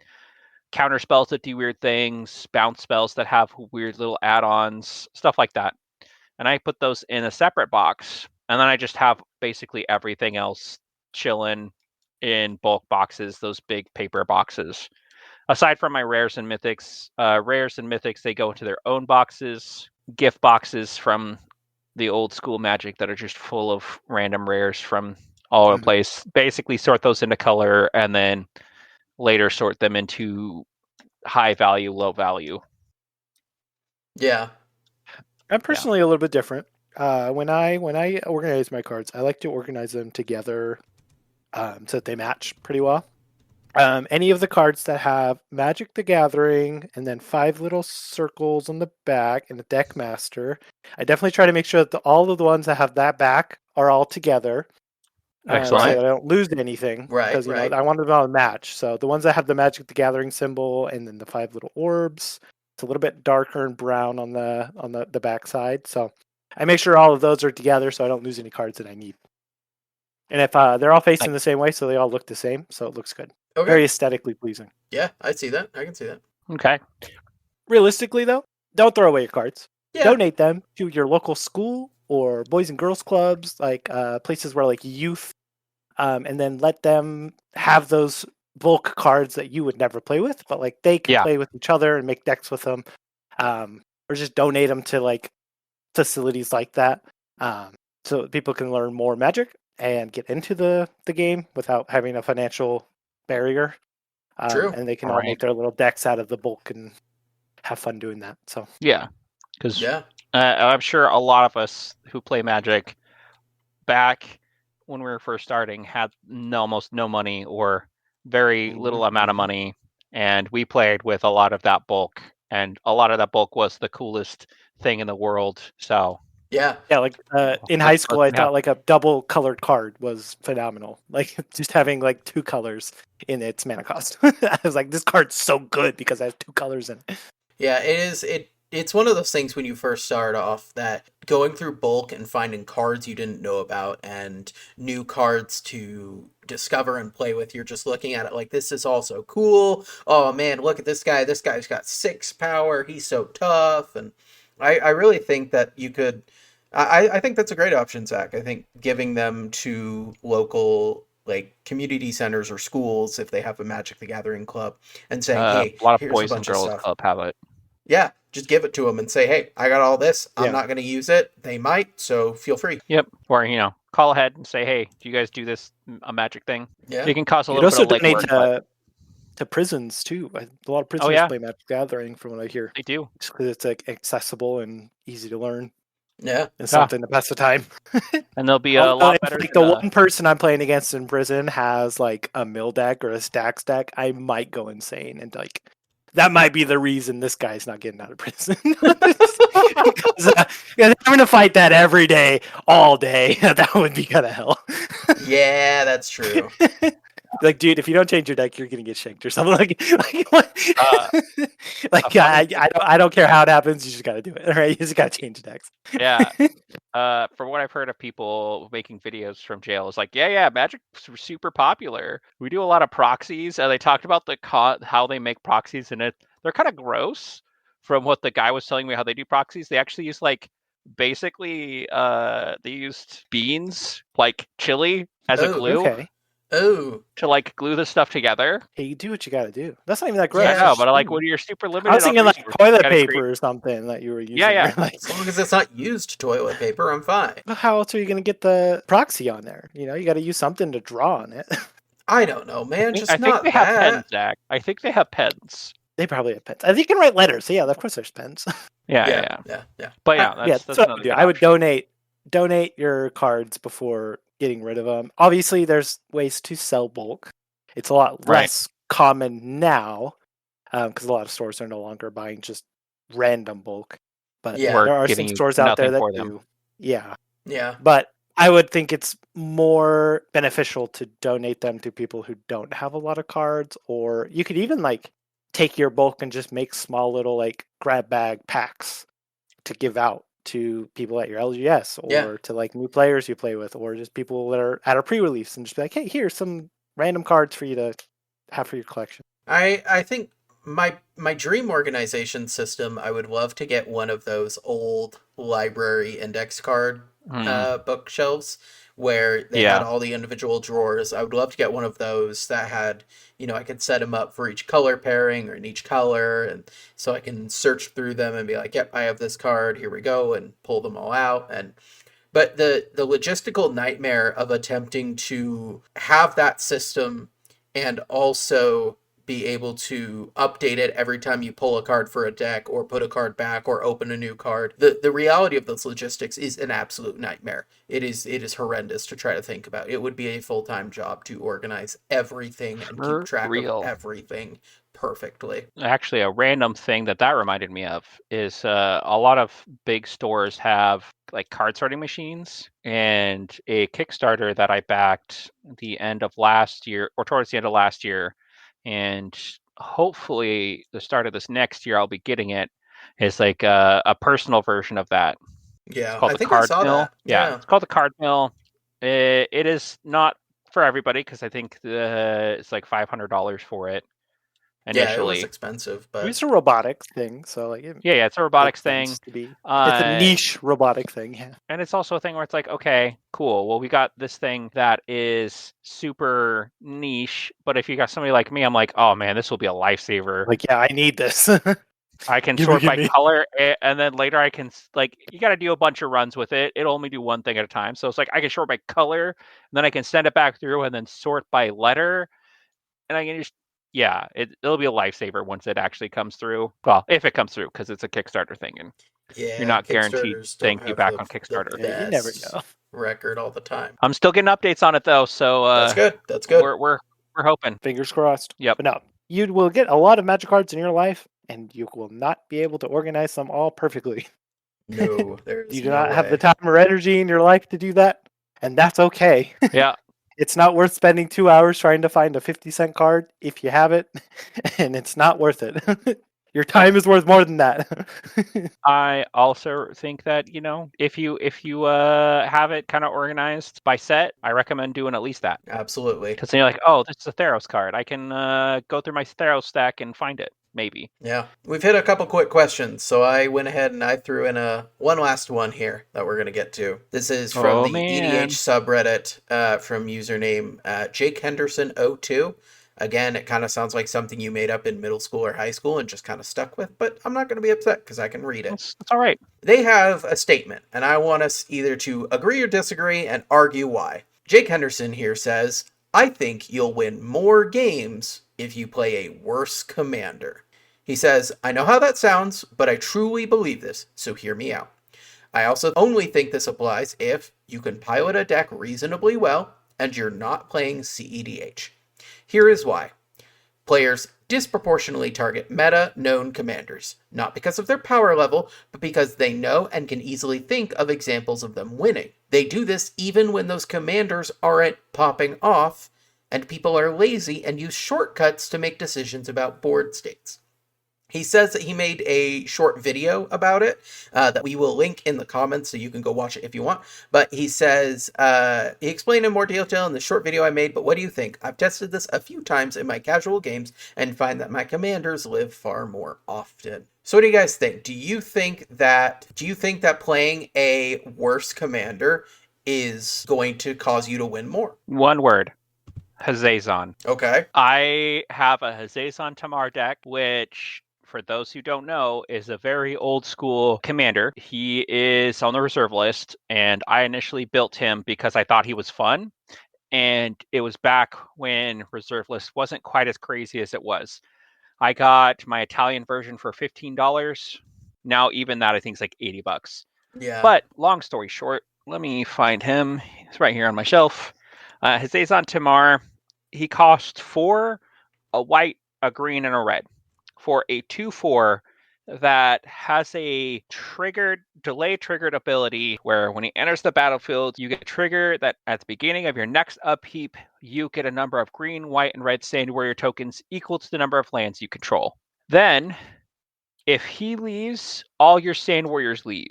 Counter spells that do weird things, bounce spells that have weird little add-ons, stuff like that. And I put those in a separate box, and then I just have basically everything else chilling in bulk boxes, those big paper boxes. Aside from my rares and mythics, they go into their own boxes, gift boxes from the old school Magic that are just full of random rares from all over the place. Basically sort those into color, and then later sort them into high value, low value. Yeah. I'm personally a little bit different. When I organize my cards, I like to organize them together so that they match pretty well. Any of the cards that have Magic the Gathering and then 5 little circles on the back and the deck master, I definitely try to make sure that all of the ones that have that back are all together. Excellent. So that I don't lose anything. Right. Because I want them all to match. So the ones that have the Magic the Gathering symbol and then the 5 little orbs, it's a little bit darker and brown on the back side. So I make sure all of those are together so I don't lose any cards that I need. And if they're all facing the same way, so they all look the same, so it looks good. Okay. Very aesthetically pleasing. Yeah, I see that. I can see that. Okay. Realistically, though, don't throw away your cards. Yeah. Donate them to your local school or boys and girls clubs, like places where like youth, and then let them have those bulk cards that you would never play with, but like they can play with each other and make decks with them, or just donate them to like facilities like that, so people can learn more Magic and get into the game without having a financial barrier. True. And they can all make their little decks out of the bulk and have fun doing that. So because I'm sure a lot of us who play Magic back when we were first starting had almost no money or very little amount of money, and we played with a lot of that bulk, and a lot of that bulk was the coolest thing in the world. So like in high school, I thought like a double colored card was phenomenal. Like just having like 2 colors in its mana cost. I was like, this card's so good because it has 2 colors in it. Yeah, it is. It's one of those things when you first start off that going through bulk and finding cards you didn't know about and new cards to discover and play with, you're just looking at it like, this is all so cool. Oh man, look at this guy. This guy's got 6 power. He's so tough. And I really think that you could... I think that's a great option, Zach. I think giving them to local like community centers or schools if they have a Magic the Gathering club and saying, hey, a lot of here's boys a bunch and girls of stuff. club have it. Yeah, just give it to them and say, hey, I got all this. I'm not going to use it. They might, so feel free. Yep. Or, call ahead and say, hey, do you guys do this a Magic thing? Yeah. You can cause a little bit of legwork. to prisons too. A lot of prisoners play Magic the Gathering, from what I hear. They do. Because it's like accessible and easy to learn. Yeah. And something to pass the time. And they'll be a lot better. Like the one person I'm playing against in prison has like a mill deck or a stacks deck, I might go insane and like that might be the reason this guy's not getting out of prison. Because I'm going to fight that every day, all day. That would be kind of hell. Yeah, that's true. Like, dude, if you don't change your deck, you're gonna get shanked or something. I don't care how it happens. You just gotta do it. All right, you just gotta change decks. Yeah. From what I've heard of people making videos from jail, it's like, Magic's super popular. We do a lot of proxies, and they talked about how they make proxies, and they're kind of gross. From what the guy was telling me, how they do proxies, they actually use basically they used beans, like chili, as a glue. Okay. Oh. To glue this stuff together. Hey, you do what you gotta do. That's not even that gross. Yeah, I know, but when you're super limited, I was thinking toilet paper or something that you were using. Yeah. As long as it's not used toilet paper, I'm fine. How else are you gonna get the proxy on there? You got to use something to draw on it. I don't know, man. I think they have pens, Zach. I think they have pens. They probably have pens. I think you can write letters. So yeah, of course there's pens. Yeah. But that's what I would do. I would donate your cards before getting rid of them. Obviously, there's ways to sell bulk. It's a lot less common now because a lot of stores are no longer buying just random bulk. But there are some stores out there that do. Yeah. But I would think it's more beneficial to donate them to people who don't have a lot of cards, or you could even take your bulk and just make small little grab bag packs to give out to people at your LGS or to new players you play with, or just people that are at a pre-release, and just be like, hey, here's some random cards for you to have for your collection. I think my dream organization system, I would love to get one of those old library index card bookshelves where they had all the individual drawers. I would love to get one of those that had, I could set them up for each color pairing or in each color, and so I can search through them and be like, yep, I have this card, here we go, and pull them all out. But the logistical nightmare of attempting to have that system and also be able to update it every time you pull a card for a deck or put a card back or open a new card. The reality of those logistics is an absolute nightmare. It is horrendous to try to think about. It would be a full-time job to organize everything and keep track of everything perfectly. Actually, a random thing that reminded me of is a lot of big stores have card sorting machines, and a Kickstarter that I backed the end of last year or towards the end of last year, and hopefully the start of this next year I'll be getting it, is a personal version of that. Yeah, it's called I think I saw that. Yeah, it's called the Card Mill. It is not for everybody because I think it's $500 for it initially. Yeah, it was expensive, but it's a robotics thing, so it's a robotics thing. It's a niche robotic thing, and it's also a thing where it's okay, cool. Well, we got this thing that is super niche, but if you got somebody like me, I'm like, oh man, this will be a lifesaver. I need this. I can sort by color, and then later I can you got to do a bunch of runs with it. It'll only do one thing at a time, so it's I can sort by color, and then I can send it back through, and then sort by letter, and I can just. Yeah, it'll be a lifesaver once it actually comes through. Well, if it comes through, because it's a Kickstarter thing, and you're not guaranteed thank you back on Kickstarter. You never know. Record all the time. I'm still getting updates on it though, so that's good. We're hoping. Fingers crossed. Yep. But no, you will get a lot of Magic cards in your life, and you will not be able to organize them all perfectly. No, you do not have the time or energy in your life to do that, and that's okay. Yeah. It's not worth spending 2 hours trying to find a 50-cent card if you have it, and it's not worth it. Your time is worth more than that. I also think that, if you have it kind of organized by set, I recommend doing at least that. Absolutely. Because then you're like, oh, this is a Theros card. I can go through my Theros stack and find it. Maybe. Yeah. We've hit a couple quick questions, so I went ahead and I threw in one last one here that we're going to get to. This is from EDH subreddit from username Jake Henderson02. Again, it kind of sounds like something you made up in middle school or high school and just kind of stuck with, but I'm not going to be upset because I can read it. It's all right. They have a statement, and I want us either to agree or disagree and argue why. Jake Henderson here says, I think you'll win more games if you play a worse commander. He says, I know how that sounds, but I truly believe this, so hear me out. I also only think this applies if you can pilot a deck reasonably well and you're not playing CEDH. Here is why. Players disproportionately target meta-known commanders, not because of their power level, but because they know and can easily think of examples of them winning. They do this even when those commanders aren't popping off, and people are lazy and use shortcuts to make decisions about board states. He says that he made a short video about it that we will link in the comments so you can go watch it if you want. But he says, he explained in more detail in the short video I made, but what do you think? I've tested this a few times in my casual games and find that my commanders live far more often. So what do you guys think? Do you think that playing a worse commander is going to cause you to win more? One word. Hazazon. Okay. I have a Hazazon Tamar deck, which, for those who don't know, is a very old school commander. He is on the reserve list, and I initially built him because I thought he was fun. And it was back when reserve list wasn't quite as crazy as it was. I got my Italian version for $15. Now even that I think is like $80. Yeah. But long story short, let me find him. He's right here on my shelf. Hazazon Tamar. He costs 4, a white, a green, and a red for a 2/4 that has a delay triggered ability where when he enters the battlefield, you get a trigger that at the beginning of your next upkeep, you get a number of green, white, and red Sand Warrior tokens equal to the number of lands you control. Then, if he leaves, all your Sand Warriors leave.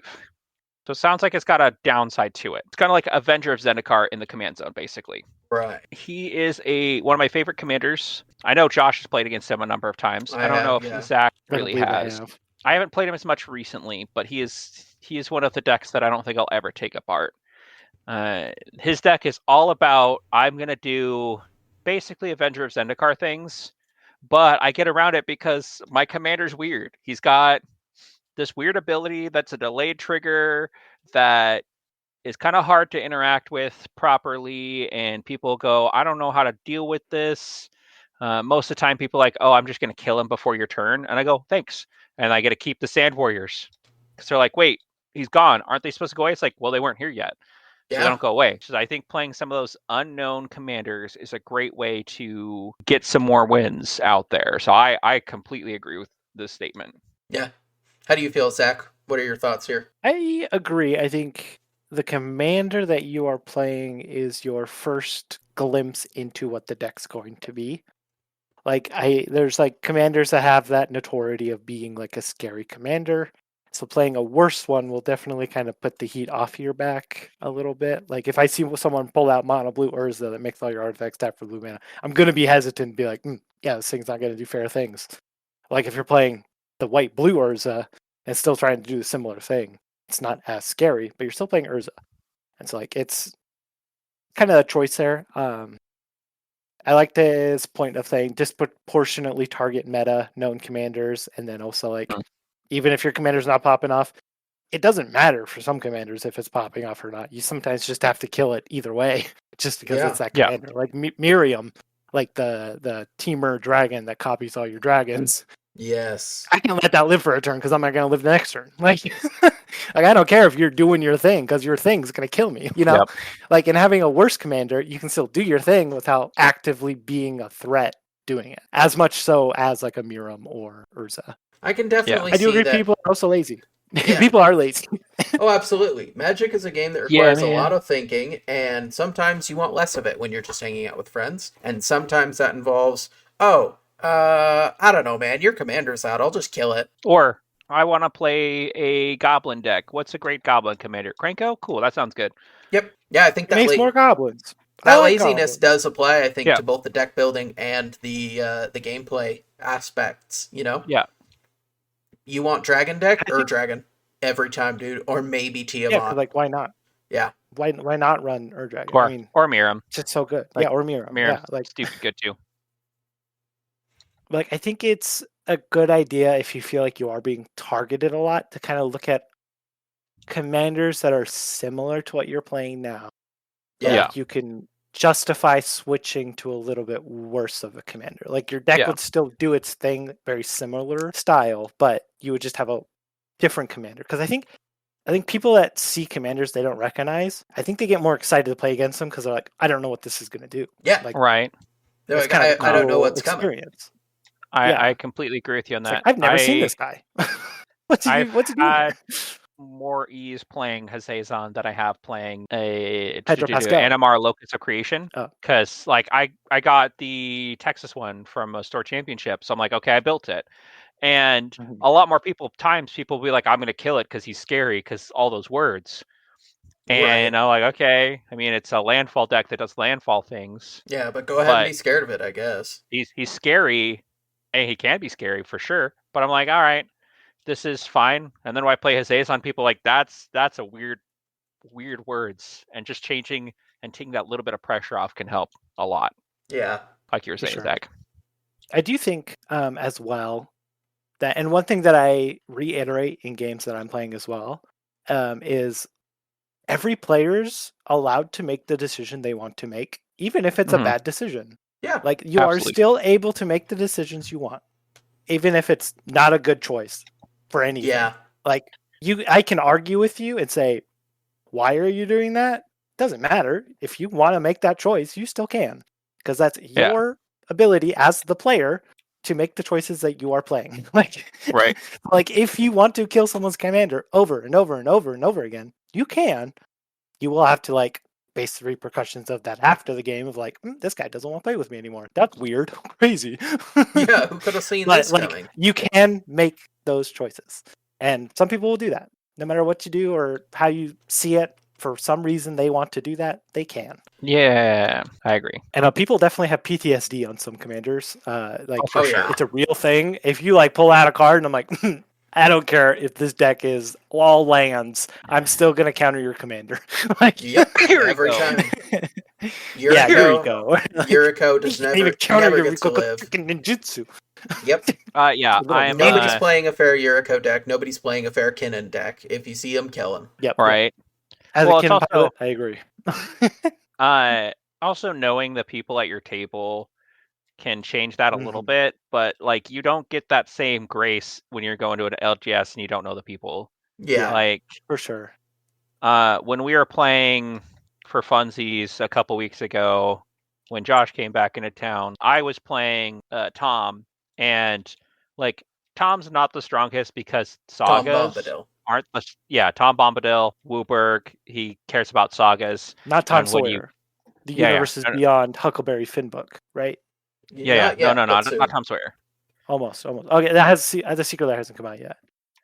So it sounds like it's got a downside to it. It's kind of like Avenger of Zendikar in the command zone, basically. Right. He is one of my favorite commanders. I know Josh has played against him a number of times. I don't know if Zack really has. I haven't played him as much recently, but he is one of the decks that I don't think I'll ever take apart. His deck is all about, I'm going to do basically Avenger of Zendikar things, but I get around it because my commander's weird. He's got this weird ability that's a delayed trigger that is kind of hard to interact with properly, and people go, I don't know how to deal with this. Most of the time people are like, oh, I'm just going to kill him before your turn. And I go, thanks. And I get to keep the Sand Warriors. Because they're like, wait, he's gone. Aren't they supposed to go away? It's like, well, they weren't here yet. So they don't go away. So I think playing some of those unknown commanders is a great way to get some more wins out there. So I completely agree with this statement. Yeah. How do you feel, Zach? What are your thoughts here? I agree. I think the commander that you are playing is your first glimpse into what the deck's going to be. There's like commanders that have that notoriety of being like a scary commander. So playing a worse one will definitely kind of put the heat off your back a little bit. Like if I see someone pull out mono blue Urza that makes all your artifacts tap for blue mana, I'm going to be hesitant and be like, yeah, this thing's not going to do fair things. Like if you're playing the white blue Urza and still trying to do a similar thing, it's not as scary, but you're still playing Urza. And so like it's kind of a choice there. I like this point of saying disproportionately target meta known commanders, and then also like even if your commander's not popping off, it doesn't matter for some commanders if it's popping off or not. You sometimes just have to kill it either way, just because it's that commander. Like Miriam, like the teamer dragon that copies all your dragons. Yes. I can let that live for a turn because I'm not going to live the next turn. Like I don't care if you're doing your thing because your thing's going to kill me, you know? Yep. Like, in having a worse commander, you can still do your thing without actively being a threat doing it. As much so as like a Miriam or Urza. I can definitely see I do agree that. People are also lazy. Yeah. People are lazy. Oh, absolutely. Magic is a game that requires a lot of thinking, and sometimes you want less of it when you're just hanging out with friends. And sometimes that involves, I don't know, man, your commander's out, I'll just kill it. Or, I want to play a goblin deck. What's a great goblin commander? Krenko? Cool, that sounds good. Yep. Yeah, I think that makes more goblins. That laziness does apply, I think, to both the deck building and the gameplay aspects, you know? Yeah. You want dragon deck or dragon every time, dude, or maybe Tiamat. Yeah, like why not? Yeah. Why not run dragon? Or Miriam. It's just so good. Like, or Miriam. Miriam. Yeah, like stupid good too. Like I think it's a good idea if you feel like you are being targeted a lot to kind of look at commanders that are similar to what you're playing now. Yeah. You can justify switching to a little bit worse of a commander. Like your deck would still do its thing, very similar style, but you would just have a different commander. Because I think people that see commanders they don't recognize, I think they get more excited to play against them because they're like, I don't know what this is going to do. Yeah, like, right. They're like, I don't know what's experience. Coming. I completely agree with you on that. Like, I've never seen this guy. What's he doing? More ease playing Hazazon than I have playing a Pascal. NMR Locus of Creation, because like I got the Texas one from a store championship, so I'm like, okay, I built it, and a lot more people will be like, I'm gonna kill it because he's scary because all those words, and I'm like, okay, I mean it's a landfall deck that does landfall things. Yeah, but go ahead and be scared of it, I guess. He's scary, and he can be scary for sure, but I'm like, all right. This is fine, and then when I play Hazazon, people like that's a weird words, and just changing and taking that little bit of pressure off can help a lot. Yeah, like you were saying, Zach. I do think as well that, and one thing that I reiterate in games that I'm playing as well, is every player's allowed to make the decision they want to make, even if it's a bad decision. Yeah, like you are still able to make the decisions you want, even if it's not a good choice. For anything. Yeah. Like I can argue with you and say, why are you doing that? Doesn't matter. If you want to make that choice, you still can. Because that's your ability as the player to make the choices that you are playing. Like if you want to kill someone's commander over and over and over and over again, you can. You will have to face the repercussions of that after the game of this guy doesn't want to play with me anymore. That's weird. Crazy. Yeah, who could have seen this coming? You can make those choices. And some people will do that. No matter what you do or how you see it, for some reason they want to do that, they can. Yeah, I agree. And people definitely have PTSD on some commanders. Sure. It's a real thing. If you pull out a card and I'm like, I don't care if this deck is all lands, I'm still going to counter your commander. Every time. Yuriko does never gets to live. Ninjutsu. Yep. Nobody's playing a fair Yuriko deck. Nobody's playing a fair Kinnan deck. If you see him, kill him. Yep. Right. As a Kinnan pilot, I agree. Also, knowing the people at your table can change that a little bit, but you don't get that same grace when you're going to an LGS and you don't know the people. Yeah. For sure. When we were playing for funsies a couple weeks ago, when Josh came back into town, I was playing Tom, and Tom's not the strongest because sagas aren't Tom Bombadil, Wooburg, he cares about sagas. Not Tom Sawyer. The universe is beyond Huckleberry Finn book, right? No, not Tom Sawyer. Almost. Okay, that has the sequel that hasn't come out yet.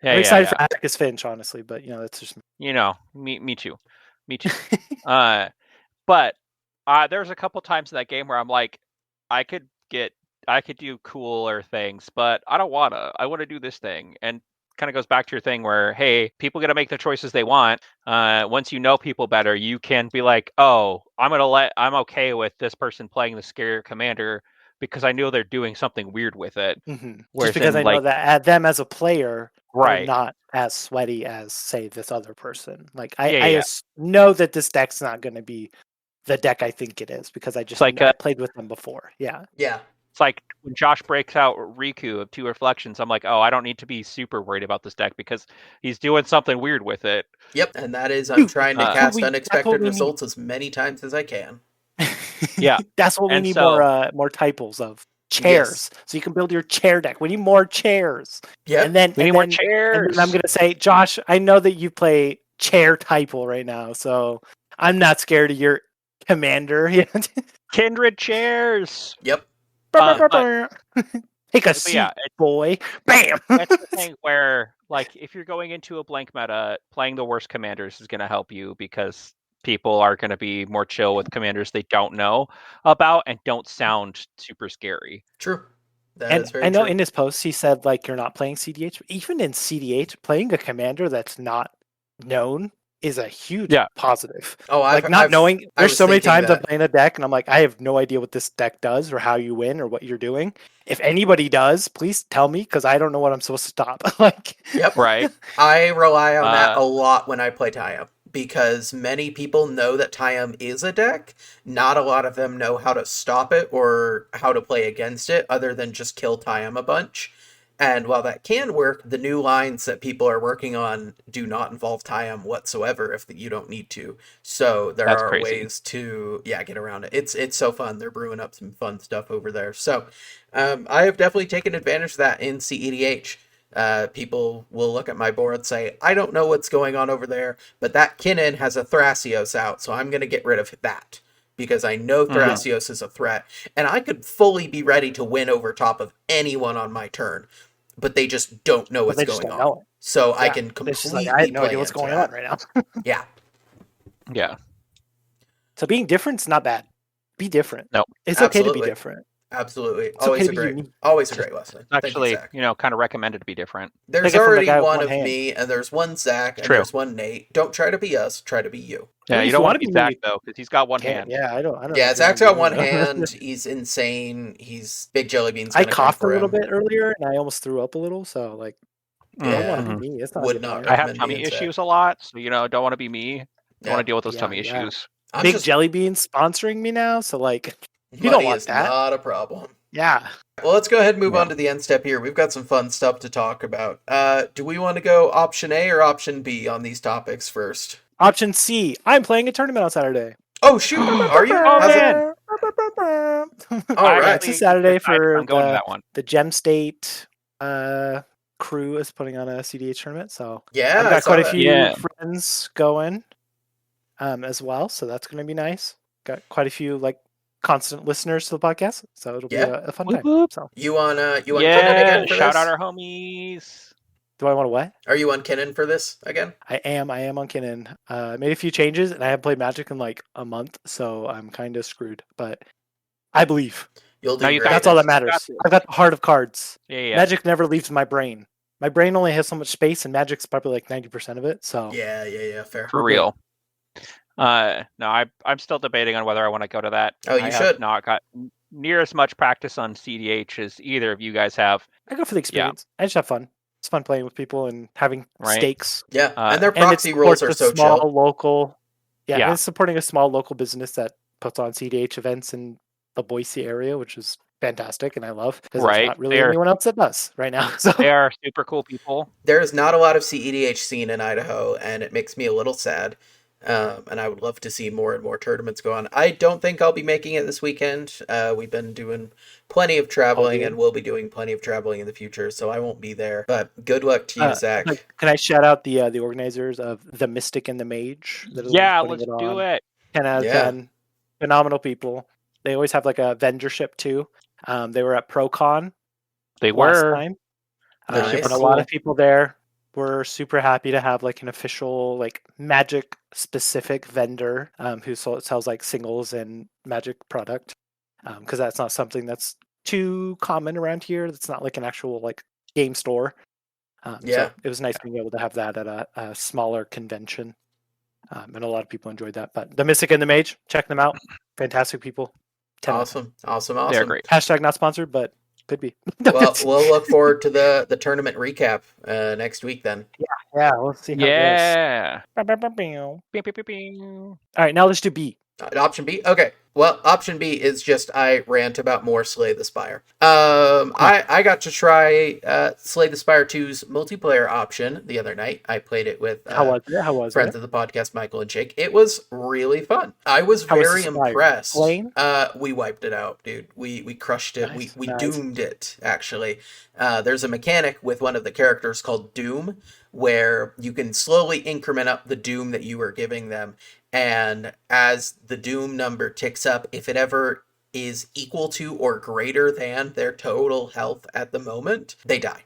I'm excited for Atticus Finch, honestly, but that's just me too. But there's a couple times in that game where I'm like, I could do cooler things, but I don't wanna. I want to do this thing, and kind of goes back to your thing where, hey, people get to make the choices they want. Once you know people better, you can be like, oh, I'm okay with this person playing the scarier commander because I know they're doing something weird with it. Mm-hmm. Just because I know that them as a player are not as sweaty as, say, this other person. I know that this deck's not going to be the deck I think it is because I just played with them before. Yeah. Yeah. It's like when Josh breaks out Riku of 2 Reflections, I'm like, oh, I don't need to be super worried about this deck because he's doing something weird with it. Yep, and that is I'm trying to cast unexpected results as many times as I can. Yeah. That's what we need more typos of. Chairs. So you can build your chair deck. We need more chairs. Yeah. And then we need more chairs. And then I'm gonna say, Josh, I know that you play chair typo right now, so I'm not scared of your commander. Kindred chairs. Yep. Take a seat, boy. Bam. That's the thing where, if you're going into a blank meta, playing the worst commanders is going to help you because people are going to be more chill with commanders they don't know about and don't sound super scary. True. I know in his post he said you're not playing CDH. Even in CDH, playing a commander that's not known is a huge positive. Oh, knowing. There's so many times I'm playing a deck and I'm like, I have no idea what this deck does or how you win or what you're doing. If anybody does, please tell me because I don't know what I'm supposed to stop. Yep. Right. I rely on that a lot when I play tie-up. because many people know that Tayum is a deck. Not a lot of them know how to stop it or how to play against it other than just kill Tayum a bunch. And while that can work, the new lines that people are working on do not involve Tayum whatsoever if you don't need to. So there That's are crazy. ways to get around it. It's so fun. They're brewing up some fun stuff over there. So I have definitely taken advantage of that in CEDH. People will look at my board and say, I don't know what's going on over there, but that Kinnan has a Thrasios out, so I'm going to get rid of that. Because I know Thrasios is a threat, and I could fully be ready to win over top of anyone on my turn, but they just don't know what's going on. So I can completely I have no idea what's going on right now. Yeah. Yeah. So being different's not bad. Be different. No. It's okay to be different. Absolutely. It's always okay always a great lesson. Actually, kind of recommended to be different. There's already one of me, and there's one Zack, and there's one Nate. Don't try to be us, try to be you. Yeah, you don't want to be Zack, though, because he's got one hand. Yeah, I don't Yeah, Zack's got one hand. He's insane. He's Big Jelly Beans. I coughed a little bit earlier, and I almost threw up a little, so, like, yeah, I don't want to be me. It's not I have tummy issues a lot, so, don't want to be me. Don't want to deal with those tummy issues. Big Jelly Beans sponsoring me now, so, like, you don't want that. Not a problem. Yeah. Well, let's go ahead and move on to the end step here. We've got some fun stuff to talk about. Do we want to go option A or option B on these topics first? Option C. I'm playing a tournament on Saturday. Oh, shoot. Are you? Oh, man. All right. It's a Saturday for I'm going to that one. The Gem State crew is putting on a CDH tournament. So yeah, I've got quite a few friends going as well. So that's going to be nice. Got quite a few, like, constant listeners to the podcast, so it'll be a fun time. So you on Kinnan again for shout this? out our homies. Do I want to what? Are you on Kinnan for this again? I am on Kinnan. Made a few changes, and I haven't played Magic in like a month, so I'm kind of screwed. But I believe you'll do. That's all that matters. I've got the heart of cards. Yeah. Magic never leaves my brain. My brain only has so much space, and Magic's probably like 90% of it. So yeah, fair. For real. No, I'm still debating on whether I want to go to that. Oh, you should. Have not got near as much practice on CDH as either of you guys have. I go for the experience. I just have fun. It's fun playing with people and having stakes. Yeah, and their proxy rules are so chill. Local. Yeah, it's supporting a small local business that puts on CDH events in the Boise area, which is fantastic, and I love because there's not really anyone else that does right now. So they are super cool people. There is not a lot of CEDH scene in Idaho, and it makes me a little sad. And I would love to see more and more tournaments go on. I don't think I'll be making it this weekend. We've been doing plenty of traveling, and we'll be doing plenty of traveling in the future, so I won't be there. But good luck to you, Zack. Can I shout out the organizers of The Mystic and the Mage? Let's do it. 10 out of 10. Phenomenal people. They always have like a vendorship too. They were at ProCon. They last were. time. And a lot of people there. We're super happy to have like an official like Magic specific vendor who sells like singles and Magic product because that's not something that's too common around here. That's not like an actual like game store. So it was nice being able to have that at a smaller convention, and a lot of people enjoyed that. But the Mystic and the Mage, check them out. Fantastic people. Awesome. They're great. Hashtag not sponsored, but could be. Well, we'll look forward to the tournament recap next week then. Yeah, we'll see how it goes. All right, now let's do B. Option B? Okay. Well, option B is just I rant about more Slay the Spire. I got to try Slay the Spire 2's multiplayer option the other night. I played it with How was friends of the podcast, Michael and Jake. It was really fun. I was very impressed. We wiped it out, dude. We crushed it. Nice, we doomed it, actually. There's a mechanic with one of the characters called Doom, where you can slowly increment up the Doom that you are giving them. And as the Doom number ticks up, if it ever is equal to or greater than their total health at the moment, they die.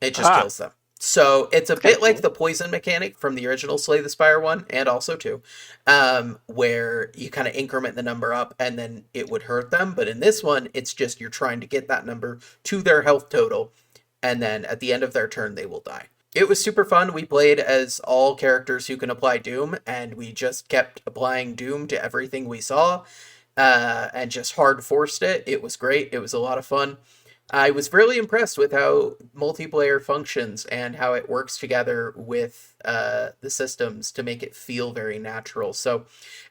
It just kills them. So it's a bit like the poison mechanic from the original Slay the Spire 1 and also 2, where you kind of increment the number up and then it would hurt them. But in this one, it's just you're trying to get that number to their health total, and then at the end of their turn, they will die. It was super fun. We played as all characters who can apply Doom, and we just kept applying Doom to everything we saw, and just hard forced it. It was great. It was a lot of fun. I was really impressed with how multiplayer functions and how it works together with the systems to make it feel very natural. So,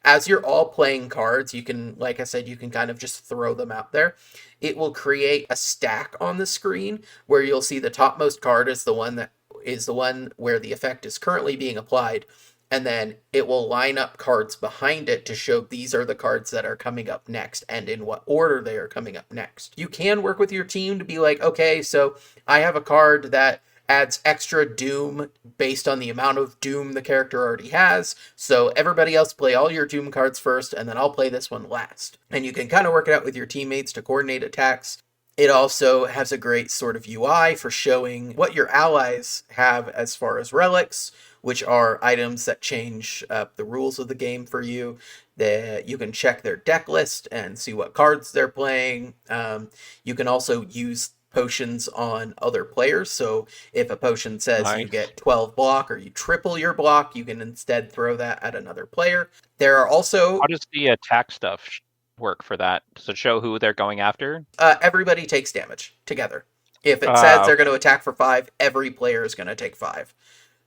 as you're all playing cards, you can, like I said, you can kind of just throw them out there. It will create a stack on the screen where you'll see the topmost card is the one where the effect is currently being applied, and then it will line up cards behind it to show these are the cards that are coming up next and in what order they are coming up next. You can work with your team to be like, okay, so I have a card that adds extra doom based on the amount of doom the character already has, so everybody else play all your doom cards first, and then I'll play this one last. And you can kind of work it out with your teammates to coordinate attacks. It also has a great sort of UI for showing what your allies have as far as relics, which are items that change the rules of the game for you. You can check their deck list and see what cards they're playing. You can also use potions on other players. So if a potion says you get 12 block or you triple your block, you can instead throw that at another player. There are also... How does the attack stuff work for that? Does it show who they're going after? Everybody takes damage together. If it says they're going to attack for 5, every player is going to take 5.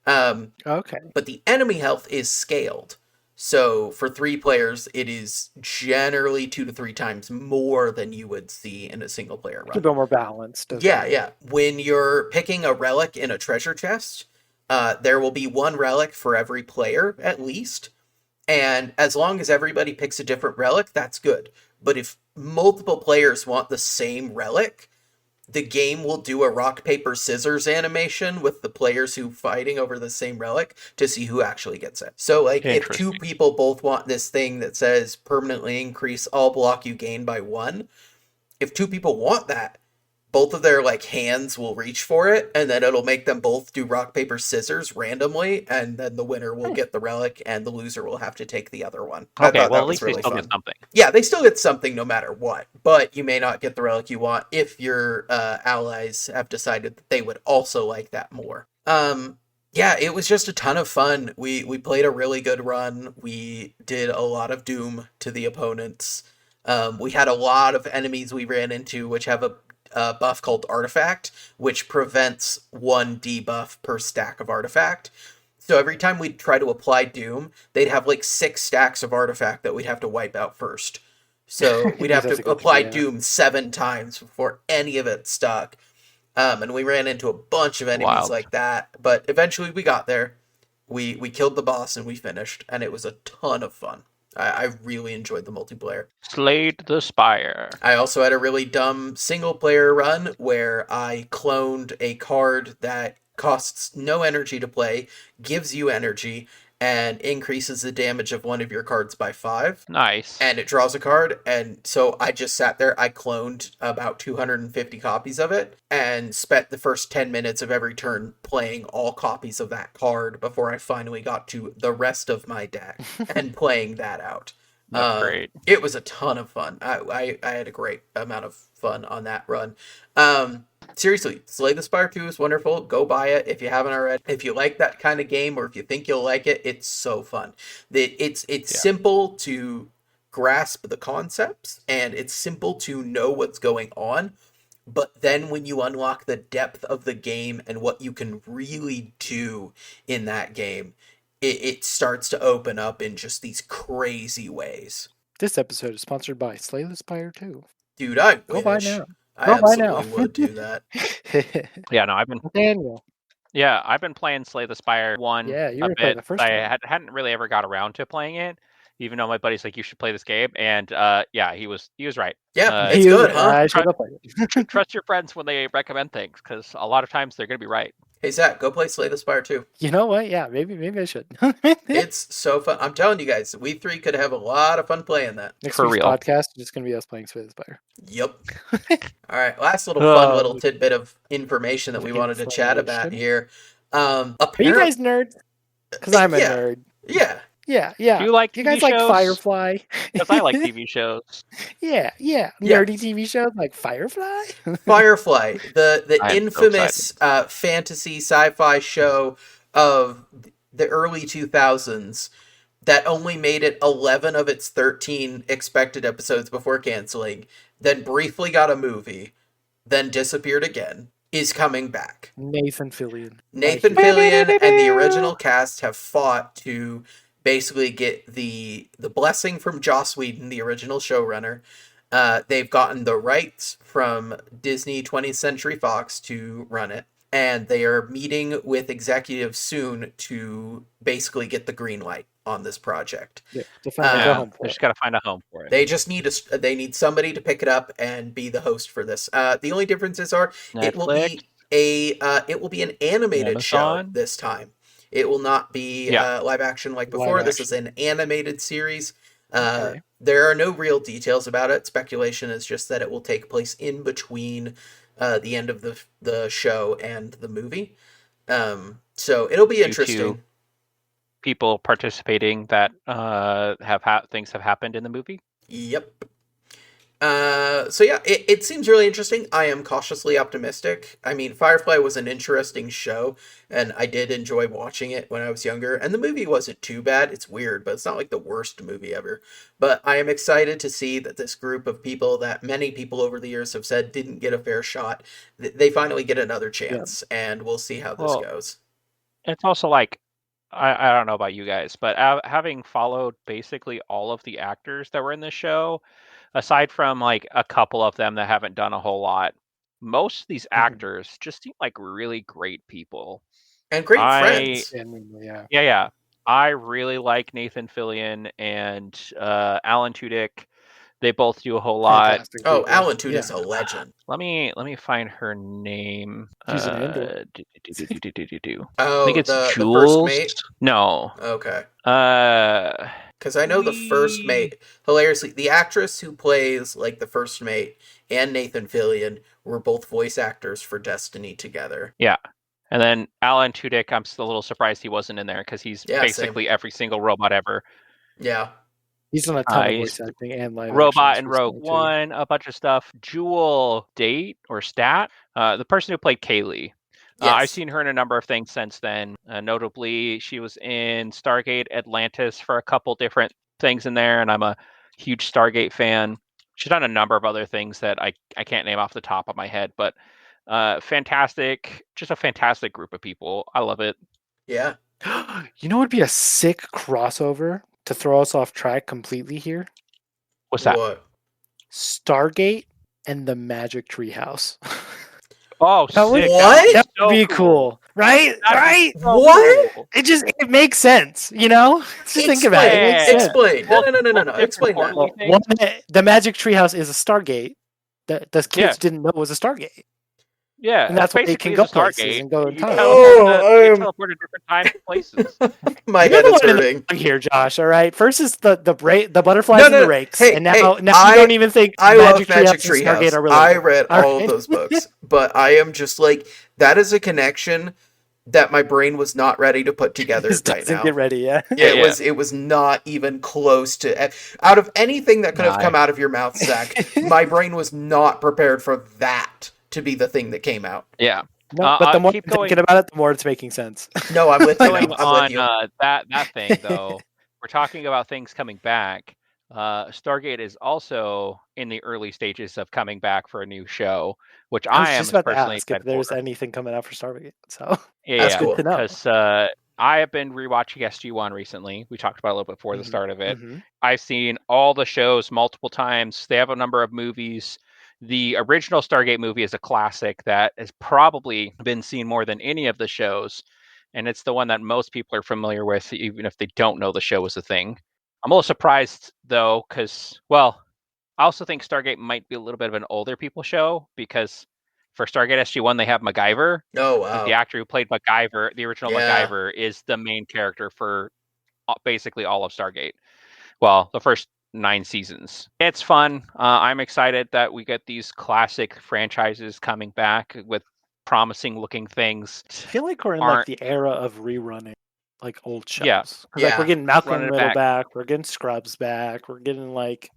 Okay. But the enemy health is scaled. So for 3 players, it is generally 2 to 3 times more than you would see in a single player run. A bit more balanced. Yeah. When you're picking a relic in a treasure chest, there will be 1 relic for every player at least. And as long as everybody picks a different relic, that's good. But if multiple players want the same relic, the game will do a rock, paper, scissors animation with the players who fighting over the same relic to see who actually gets it. So, like, if 2 people both want this thing that says permanently increase all block you gain by 1, if 2 people want that, both of their, like, hands will reach for it, and then it'll make them both do rock, paper, scissors randomly, and then the winner will get the relic, and the loser will have to take the other one. Okay, well, at least they still get something. Yeah, they still get something no matter what, but you may not get the relic you want if your allies have decided that they would also like that more. Yeah, it was just a ton of fun. We played a really good run. We did a lot of doom to the opponents. We had a lot of enemies we ran into, which have a buff called Artifact, which prevents 1 debuff per stack of Artifact. So every time we'd try to apply Doom, they'd have like 6 stacks of Artifact that we'd have to wipe out first. So we'd have to apply Doom 7 times before any of it stuck. And we ran into a bunch of enemies like that. But eventually we got there. We killed the boss and we finished. And it was a ton of fun. I really enjoyed the multiplayer. Slay the Spire. I also had a really dumb single-player run where I cloned a card that costs no energy to play, gives you energy, and increases the damage of one of your cards by 5. Nice. And it draws a card, and so I just sat there, I cloned about 250 copies of it, and spent the first 10 minutes of every turn playing all copies of that card before I finally got to the rest of my deck and playing that out. That's great. It was a ton of fun. I had a great amount of fun on that run. Seriously, Slay the Spire 2 is wonderful. Go buy it if you haven't already. If you like that kind of game, or if you think you'll like it, it's so fun. It's simple to grasp the concepts, and it's simple to know what's going on. But then when you unlock the depth of the game and what you can really do in that game, it starts to open up in just these crazy ways. This episode is sponsored by Slay the Spire 2. Dude, I wish. Go buy now. I absolutely would do that. Yeah, no, I've been Daniel. Yeah, I've been playing Slay the Spire 1 Yeah, you a were playing bit. the first I one. hadn't really ever got around to playing it, even though my buddy's like, "You should play this game." And yeah, he was right. Yeah, it's good, huh? I should have played it. Trust your friends when they recommend things, because a lot of times they're going to be right. Hey, Zack, go play Slay the Spire 2. You know what? Yeah, maybe I should. It's so fun. I'm telling you guys, we 3 could have a lot of fun playing that. Next For week's real. podcast is just going to be us playing Slay the Spire. Yep. All right, last fun little tidbit of information that we wanted to chat about here. Are you guys nerds? Because I'm a nerd. Yeah. Yeah. Do you like you guys TV like shows? Firefly? Because I like TV shows. Yeah. Nerdy TV shows like Firefly? Firefly, the I'm infamous fantasy sci-fi show of the early 2000s that only made it 11 of its 13 expected episodes before canceling, then briefly got a movie, then disappeared again, is coming back. Nathan Fillion. Nathan Fillion and the original cast have fought to basically get the blessing from Joss Whedon, the original showrunner. They've gotten the rights from Disney 20th Century Fox to run it, and they are meeting with executives soon to basically get the green light on this project. Yeah, to find a home for they just got to find a home for it. They just need need somebody to pick it up and be the host for this. The only differences are Netflix? it will be an animated show Amazon? this time. It will not be live action like before. Live This is an animated series. Okay. There are no real details about it. Speculation is just that it will take place in between the end of the show and the movie. So it'll be interesting. People participating that things have happened in the movie. Yep. So yeah, it seems really interesting. I am cautiously optimistic. I mean, Firefly was an interesting show, and I did enjoy watching it when I was younger, and the movie wasn't too bad. It's weird, but it's not like the worst movie ever. But I am excited to see that this group of people that many people over the years have said didn't get a fair shot, they finally get another chance, and we'll see how this goes. It's also like, I don't know about you guys, but having followed basically all of the actors that were in this show, aside from like a couple of them that haven't done a whole lot, most of these actors just seem like really great people. And great friends. Yeah. I really like Nathan Fillion and Alan Tudyk. They both do a whole lot. Oh, Alan Tudyk's a legend. Let me find her name. She's an Andor. Oh, I think it's the Jules. first mate? No. Okay. Because I know the first mate, hilariously, the actress who plays like the first mate and Nathan Fillion were both voice actors for Destiny together. Yeah. And then Alan Tudyk, I'm still a little surprised he wasn't in there because he's basically every single robot ever. Yeah. He's done a ton of voice acting and live Robot and Rogue One, a bunch of stuff. Jewel Date or Stat, the person who played Kaylee. Yes. I've seen her in a number of things since then. Notably, she was in Stargate Atlantis for a couple different things in there, and I'm a huge Stargate fan. She's done a number of other things that I can't name off the top of my head, but fantastic. Just a fantastic group of people. I love it. Yeah. You know what would be a sick crossover to throw us off track completely here? What's that? What? Stargate and the Magic Treehouse. Oh, sick. What? That would be cool. Right? Right? So what? Cool. It makes sense, you know? Just think about it. Explain. No. Explain that. The Magic Treehouse is a Stargate that the kids didn't know was a Stargate. Yeah, and that's why they can go places and go in time. They teleport at different times and places. My head is hurting here, Josh. All right, first is the butterflies and the rakes, hey, and now you don't even think I Magic love Magic Treehouse. Are really I read all of those books, but I am just like, that is a connection that my brain was not ready to put together right now. Get ready, yeah. It was not even close to. Out of anything that could have come out of your mouth, Zach, my brain was not prepared for that to be the thing that came out. Yeah. No, but the more I'm thinking about it, the more it's making sense. No, I'm with you. I'm with you. That thing, though, we're talking about things coming back. Stargate is also in the early stages of coming back for a new show, which I am just about personally to ask if there's anything coming out for Stargate. So that's cool. Because I have been rewatching SG-1 recently. We talked about it a little bit before the start of it. I've seen all the shows multiple times. They have a number of movies. The original Stargate movie is a classic that has probably been seen more than any of the shows, and it's the one that most people are familiar with, even if they don't know the show was a thing. I'm a little surprised, though, because, I also think Stargate might be a little bit of an older people show, because for Stargate SG-1, they have MacGyver. Oh, wow. The actor who played MacGyver, the original MacGyver, is the main character for basically all of Stargate. Well, the first 9 seasons. It's fun. I'm excited that we get these classic franchises coming back with promising looking things. I feel like we're in like the era of rerunning like old shows. Yeah. Like we're getting Malcolm in the Middle back, we're getting Scrubs back, we're getting like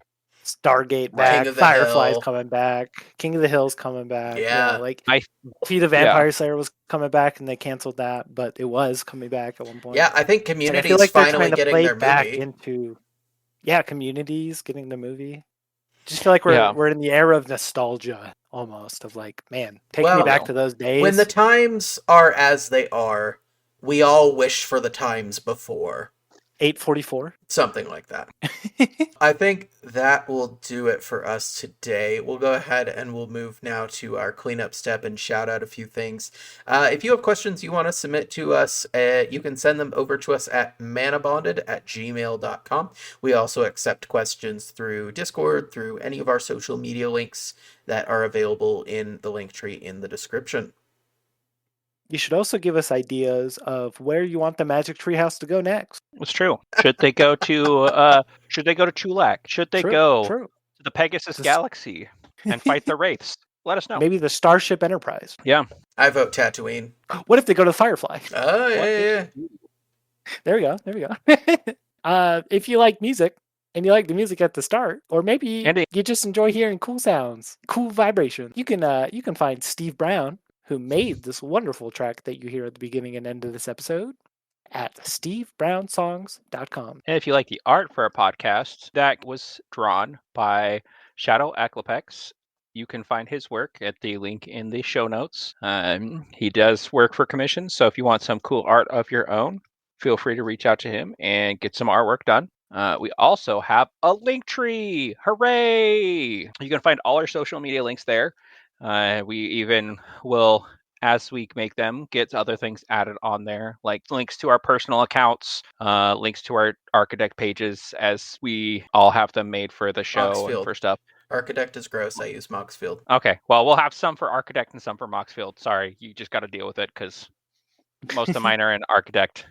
Stargate back, Firefly's coming back, King of the Hill's coming back. Yeah. Like Buffy the Vampire Slayer was coming back and they canceled that, but it was coming back at one point. Yeah, I think Community's finally getting their back movie. Into Community's getting the movie. Just feel like we're in the era of nostalgia almost of like, man, take me back to those days. When the times are as they are, we all wish for the times before. 8:44. Something like that. I think that will do it for us today. We'll go ahead and we'll move now to our cleanup step and shout out a few things. If you have questions you want to submit to us, you can send them over to us at manabonded@gmail.com. We also accept questions through Discord, through any of our social media links that are available in the link tree in the description. You should also give us ideas of where you want the Magic Treehouse to go next. It's true. Should they go to Chulak? Should they go to the Pegasus Galaxy and fight the Wraiths? Let us know. Maybe the Starship Enterprise. Yeah. I vote Tatooine. What if they go to Firefly? Oh, yeah. There we go. If you like music and you like the music at the start, or maybe you just enjoy hearing cool sounds, cool vibration, you can find Steve Brown, who made this wonderful track that you hear at the beginning and end of this episode, at stevebrownsongs.com. And if you like the art for our podcast, that was drawn by Shadow Aclopex. You can find his work at the link in the show notes. He does work for commissions, so if you want some cool art of your own, feel free to reach out to him and get some artwork done. We also have a link tree. Hooray! You can find all our social media links there. We even will, as we make them, get other things added on there, like links to our personal accounts, links to our Architect pages, as we all have them made for the show and for stuff. Architect is gross. I use Moxfield. Okay, well, we'll have some for Architect and some for Moxfield. Sorry, you just got to deal with it because most of mine are in Architect.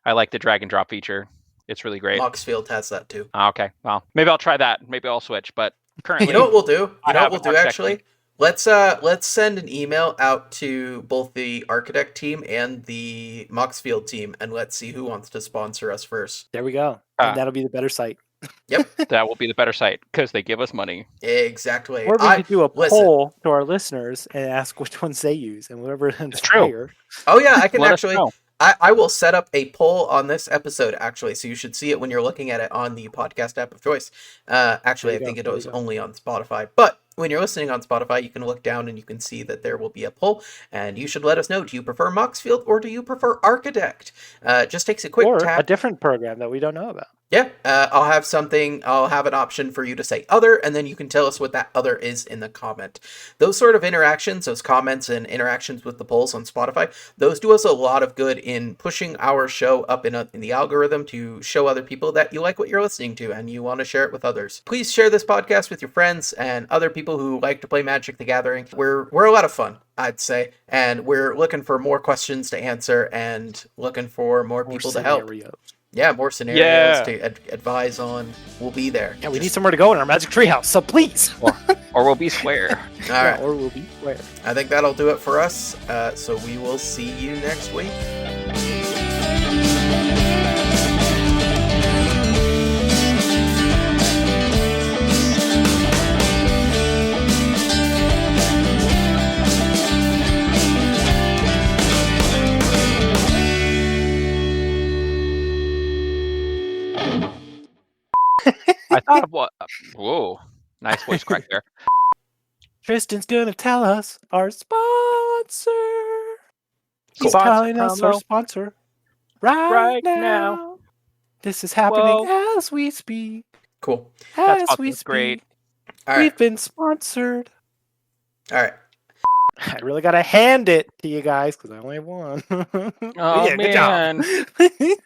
I like the drag and drop feature. It's really great. Moxfield has that too. Okay, well, maybe I'll try that. Maybe I'll switch, but currently... You know what we'll do? Actually? Let's send an email out to both the Architect team and the Moxfield team, and let's see who wants to sponsor us first. There we go. And that'll be the better site. Yep. That will be the better site, because they give us money. Exactly. Or we could do a poll to our listeners and ask which ones they use, and whatever is higher. Oh yeah, I can actually... I will set up a poll on this episode, actually, so you should see it when you're looking at it on the podcast app of choice. Actually, I think it was only on Spotify, but when you're listening on Spotify, you can look down and you can see that there will be a poll, and you should let us know, do you prefer Moxfield or do you prefer Architect? Just takes a quick tap. Or a different program that we don't know about. Yeah, I'll have an option for you to say other, and then you can tell us what that other is in the comment. Those sort of interactions, those comments and interactions with the polls on Spotify, those do us a lot of good in pushing our show up in the algorithm to show other people that you like what you're listening to and you want to share it with others. Please share this podcast with your friends and other people who like to play Magic the Gathering. We're a lot of fun, I'd say, and we're looking for more questions to answer and looking for more people to help. Yeah, more scenarios to advise on. We'll be there. Yeah, we need somewhere to go in our Magic Treehouse, so please. Or we'll be square. All right. Or we'll be square. I think that'll do it for us. So we will see you next week. I thought of what? Whoa, nice voice crack there. Tristan's gonna tell us our sponsor. He's Sponsor telling us our sponsor right now. This is happening as we speak. Cool. As we speak. Great. All right. We've been sponsored. All right. I really gotta hand it to you guys because I only have one. Oh, yeah, man. Good job.